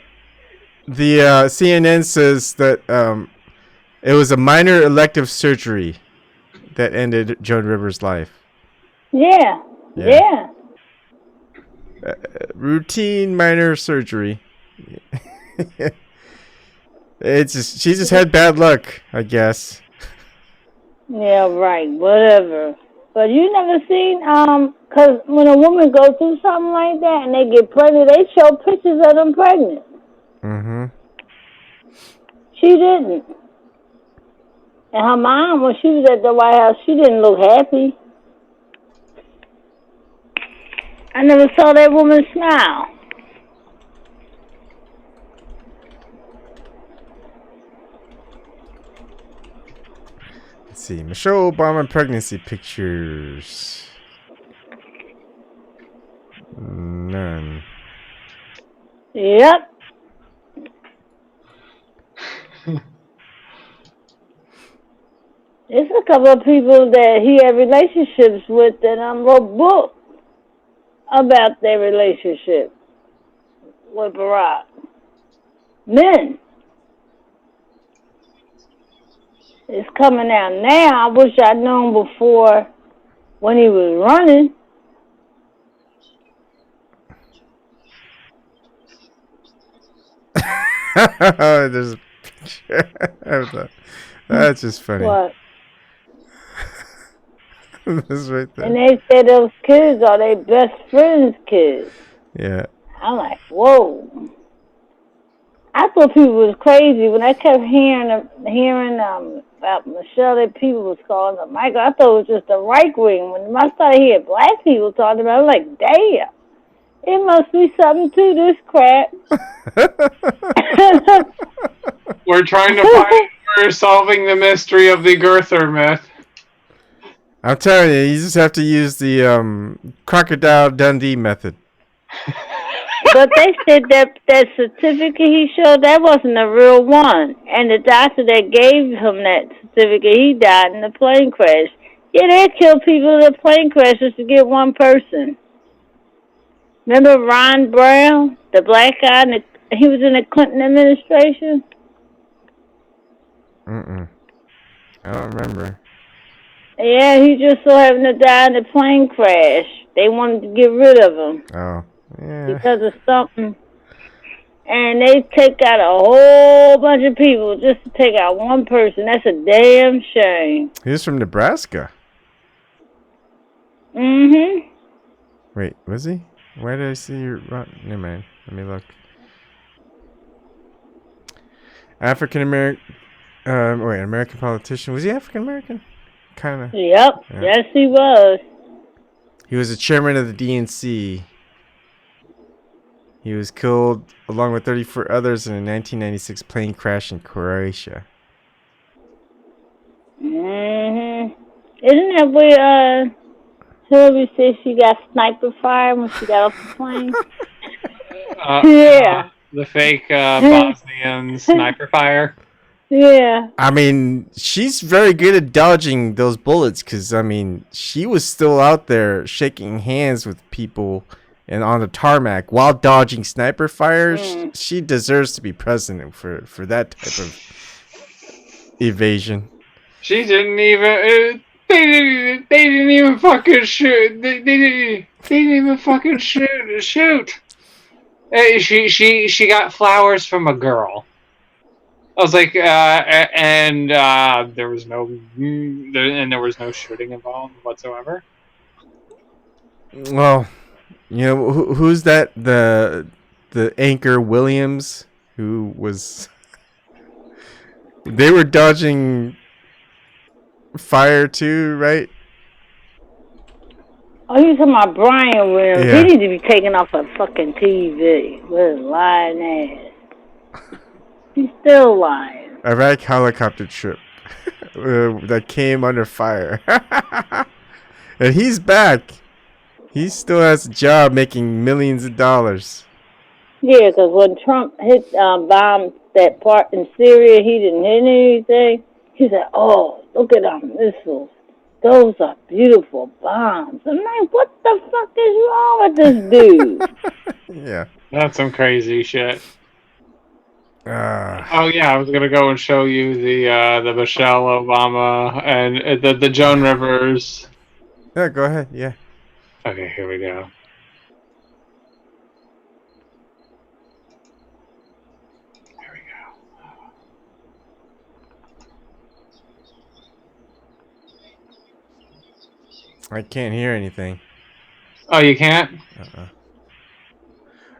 CNN says that it was a minor elective surgery that ended Joan Rivers' life. Yeah. Routine minor surgery. She just had bad luck, I guess. Yeah, right. Whatever. But you never seen because when a woman goes through something like that and they get pregnant, they show pictures of them pregnant. Mm-hmm. She didn't. And her mom, when she was at the White House, she didn't look happy. I never saw that woman smile. Let's see. Michelle Obama pregnancy pictures. None. Yep. There's a couple of people that he had relationships with that wrote books about their relationship with Barack. Men. It's coming out now. I wish I'd known before when he was running. There's a picture. That's just funny. What? That's right there. And they said those kids are their best friends' kids. Yeah. I'm like, whoa. I thought people was crazy when I kept hearing about Michelle that people was calling her Michael. I thought it was just a right wing. When I started hearing black people talking about it, I was like, damn. It must be something to this crap. we're solving the mystery of the girther myth. I'm telling you, you just have to use the Crocodile Dundee method. But they said that certificate he showed, that wasn't a real one. And the doctor that gave him that certificate, he died in a plane crash. Yeah, they kill people in a plane crash just to get one person. Remember Ron Brown, the black guy? He was in the Clinton administration. I don't remember. Yeah, he just so happened to die in a plane crash. They wanted to get rid of him. Oh, yeah. Because of something. And they take out a whole bunch of people just to take out one person. That's a damn shame. He was from Nebraska. Mm-hmm. Wait, was he? Where did I see your... Never mind. Let me look. African American. American politician. Was he African American? Kind of. Yep. Yeah. Yes, he was. He was the chairman of the DNC. He was killed along with 34 others in a 1996 plane crash in Croatia. Isn't that where Hillary said she got sniper fire when she got off the plane? Yeah. The fake Bosnian sniper fire. Yeah. I mean, she's very good at dodging those bullets because, I mean, she was still out there shaking hands with people and on the tarmac while dodging sniper fire. She deserves to be president for that type of evasion. She didn't even... They didn't even fucking shoot. They didn't even fucking shoot. She got flowers from a girl. I was like, and there was no shooting involved whatsoever. Well, you know who's that? The anchor Williams, who was. They were dodging fire too, right? Oh, you talking about Brian Williams? Yeah. He needs to be taken off a fucking TV with his lying ass. He's still lying. Iraq helicopter trip that came under fire. And he's back. He still has a job making millions of dollars. Yeah, because when Trump hit bombed that part in Syria, he didn't hit anything. He said, "Oh, look at our missiles. Those are beautiful bombs." I'm like, what the fuck is wrong with this dude? Yeah. That's some crazy shit. Oh yeah, I was gonna go and show you the Michelle Obama and the Joan Rivers. Yeah, go ahead. Yeah. Okay, here we go. Here we go. I can't hear anything. Oh, you can't?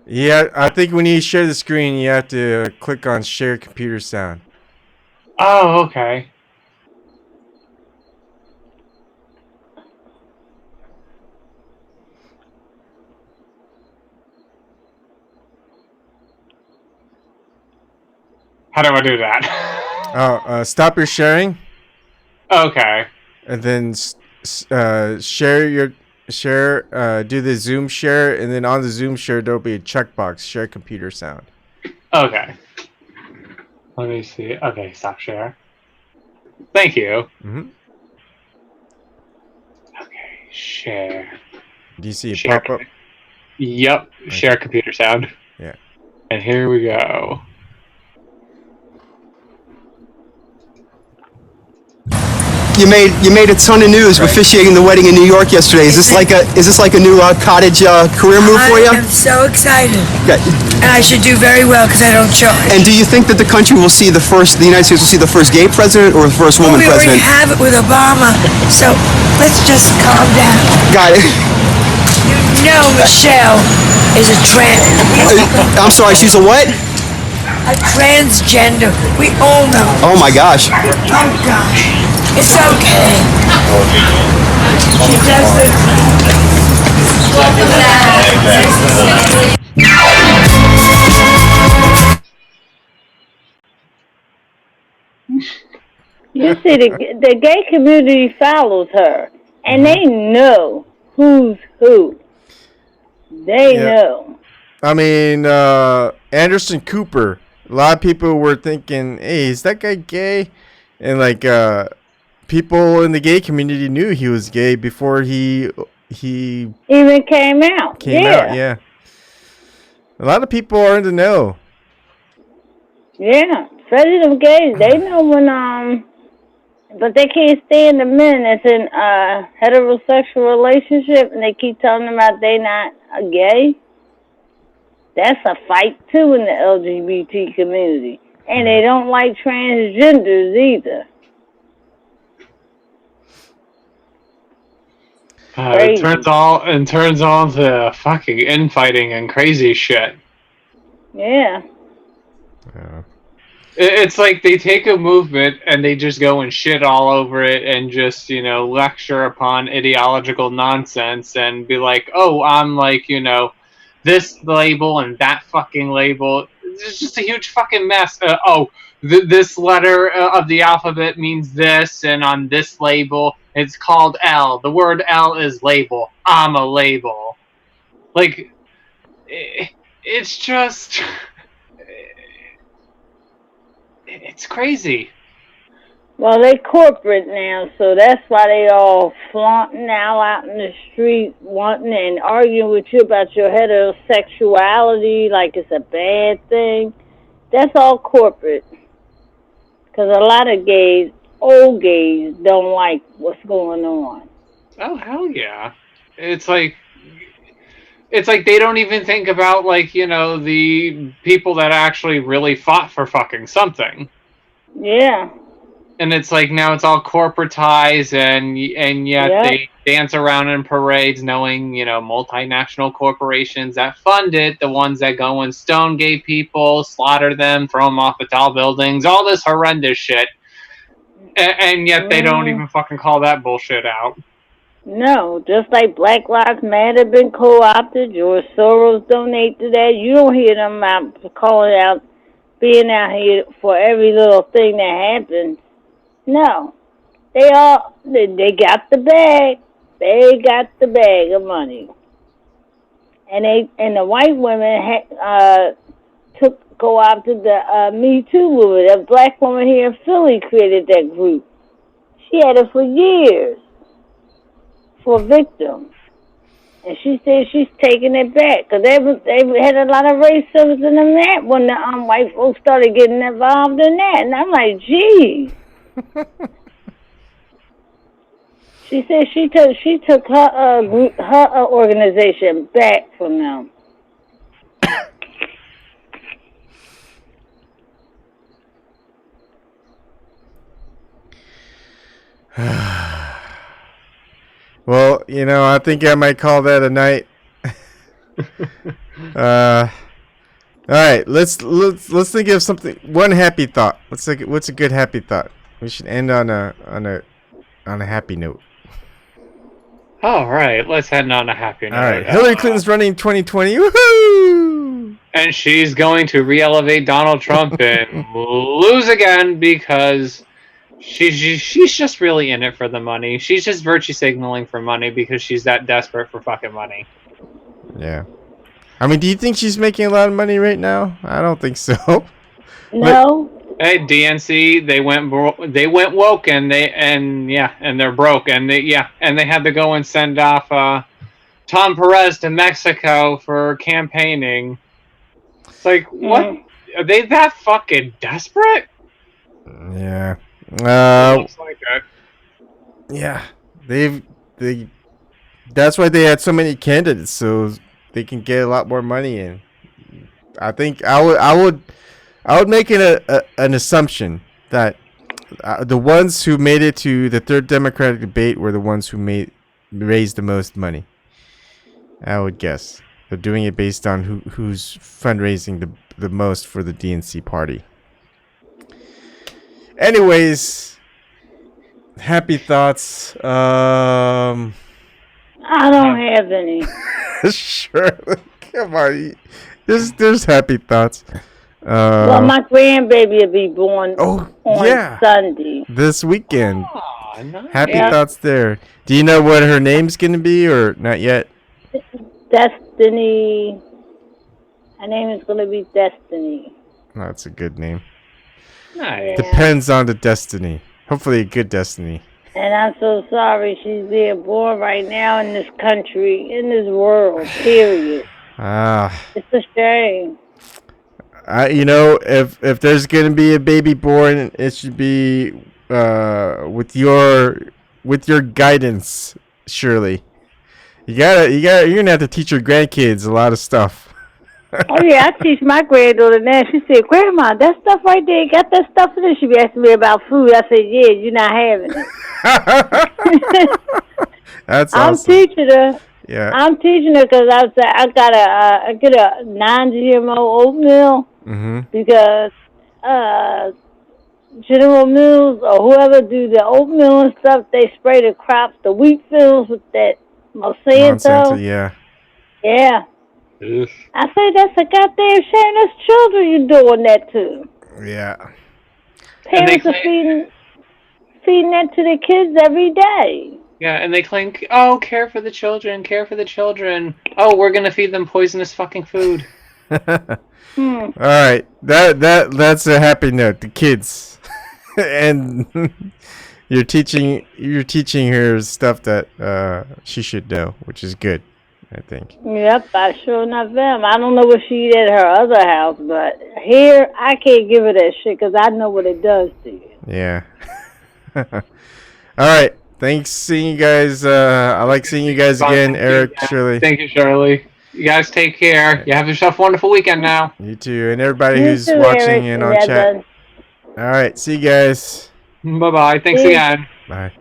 Yeah, I think when you share the screen, you have to click on share computer sound. Oh, okay. How do I do that? Stop your sharing. Okay. And then do the Zoom share, and then on the Zoom share there'll be a checkbox, share computer sound. Okay. Let me see. Okay, stop share. Thank you. Mm-hmm. Okay, share. Do you see it share pop up? Yep, share computer sound. Yeah. And here we go. You made a ton of news officiating the wedding in New York yesterday. Is this like a new cottage career move for you? I am so excited, Okay. and I should do very well because I don't charge. And do you think that the country will see the United States will see the first gay president or the first woman we already president? have it with Obama, so let's just calm down. Got it. You know Michelle is a I'm sorry, she's a what? a transgender. We all know. Oh my gosh. Oh gosh. It's okay. She does the... You see, the gay community follows her, and they know who's who. They know. I mean, Anderson Cooper. A lot of people were thinking, "Hey, is that guy gay?" And like, people in the gay community knew he was gay before he even came out. Yeah. A lot of people are in the know. Yeah, especially them gays. They know when but they can't stand the men that's in a heterosexual relationship, and they keep telling them about they not gay. That's a fight too in the LGBT community, and they don't like transgenders either. It turns on to fucking infighting and crazy shit. Yeah. Yeah. It's like they take a movement and they just go and shit all over it and just, lecture upon ideological nonsense and be like, oh, I'm like, this label and that fucking label. It's just a huge fucking mess. This letter of the alphabet means this, and on this label, it's called L. The word L is label. I'm a label. Like, it's just... It's crazy. Well, they corporate now, so that's why they all flaunting out in the street, wanting and arguing with you about your heterosexuality, like it's a bad thing. That's all corporate. Because a lot of gays, old gays, don't like what's going on. Oh, hell yeah. It's like they don't even think about, like, the people that actually really fought for fucking something. Yeah. And it's like now it's all corporatized, and yet they dance around in parades knowing, multinational corporations that fund it, the ones that go and stone gay people, slaughter them, throw them off the tall buildings, all this horrendous shit. And yet they don't even fucking call that bullshit out. No, just like Black Lives Matter been co-opted, George Soros donate to that. You don't hear them out calling out, being out here for every little thing that happens. No, they got the bag. They got the bag of money, and the white women co-opted the Me Too movement. A black woman here in Philly created that group. She had it for years. For victims, and she said she's taking it back because they had a lot of racism in that when the white folks started getting involved in that, and I'm like, gee. She said she took her organization back from them. Well, I think I might call that a night. All right, let's think of something. One happy thought. What's a good happy thought? We should end on a happy note. All right, let's end on a happy note. All right, Hillary Clinton's running 2020. Woohoo! And she's going to re-elevate Donald Trump and lose again because she's just really in it for the money. She's just virtue signaling for money because she's that desperate for fucking money. Yeah. I mean, do you think she's making a lot of money right now? I don't think so. No. Hey, DNC, they went woke and they're broke and they had to go and send off Tom Perez to Mexico for campaigning. It's like, what? Are they that fucking desperate? Yeah. Looks like it. Yeah. That's why they had so many candidates, so they can get a lot more money in. I think I would make an assumption that the ones who made it to the third Democratic debate were the ones who raised the most money. I would guess. They're doing it based on who's fundraising the most for the DNC party. Anyways, happy thoughts. I don't have any. Sure. Come on. There's happy thoughts. Well, my grandbaby will be born on Sunday. This weekend. Oh, nice. Happy thoughts there. Do you know what her name's going to be or not yet? Destiny. Her name is going to be Destiny. That's a good name. Nice. Depends on the destiny. Hopefully a good destiny. And I'm so sorry she's being born right now in this country, in this world, period. It's a shame. If there's gonna be a baby born, it should be with your guidance, Shirley. You're gonna have to teach your grandkids a lot of stuff. Oh yeah, I teach my granddaughter now. She said, "Grandma, that stuff right there, got that stuff in it." She be asking me about food. I said, "Yeah, you're not having it." That's awesome. I'm teaching her. Yeah. I'm teaching her because I get a non-GMO oatmeal because General Mills or whoever do the oatmeal and stuff, they spray the crops, the wheat fields with that Monsanto. Yeah. Yeah. Ugh. I say that's a goddamn shame. That's children you doing that to. Yeah. Parents are feeding that to their kids every day. Yeah, and they claim, oh, care for the children, care for the children. Oh, we're gonna feed them poisonous fucking food. All right, that's a happy note. The kids, and you're teaching her stuff that she should know, which is good, I think. Yep, I sure enough am. I don't know what she eat at her other house, but here I can't give her that shit because I know what it does to you. Yeah. All right. Thanks seeing you guys. I like seeing you guys again, Eric, Shirley. Thank you, Shirley. You guys take care. You have yourself a wonderful weekend now. You too. And everybody You who's too, watching Eric, and on chat. All right. See you guys. Bye-bye. Thanks again. Bye.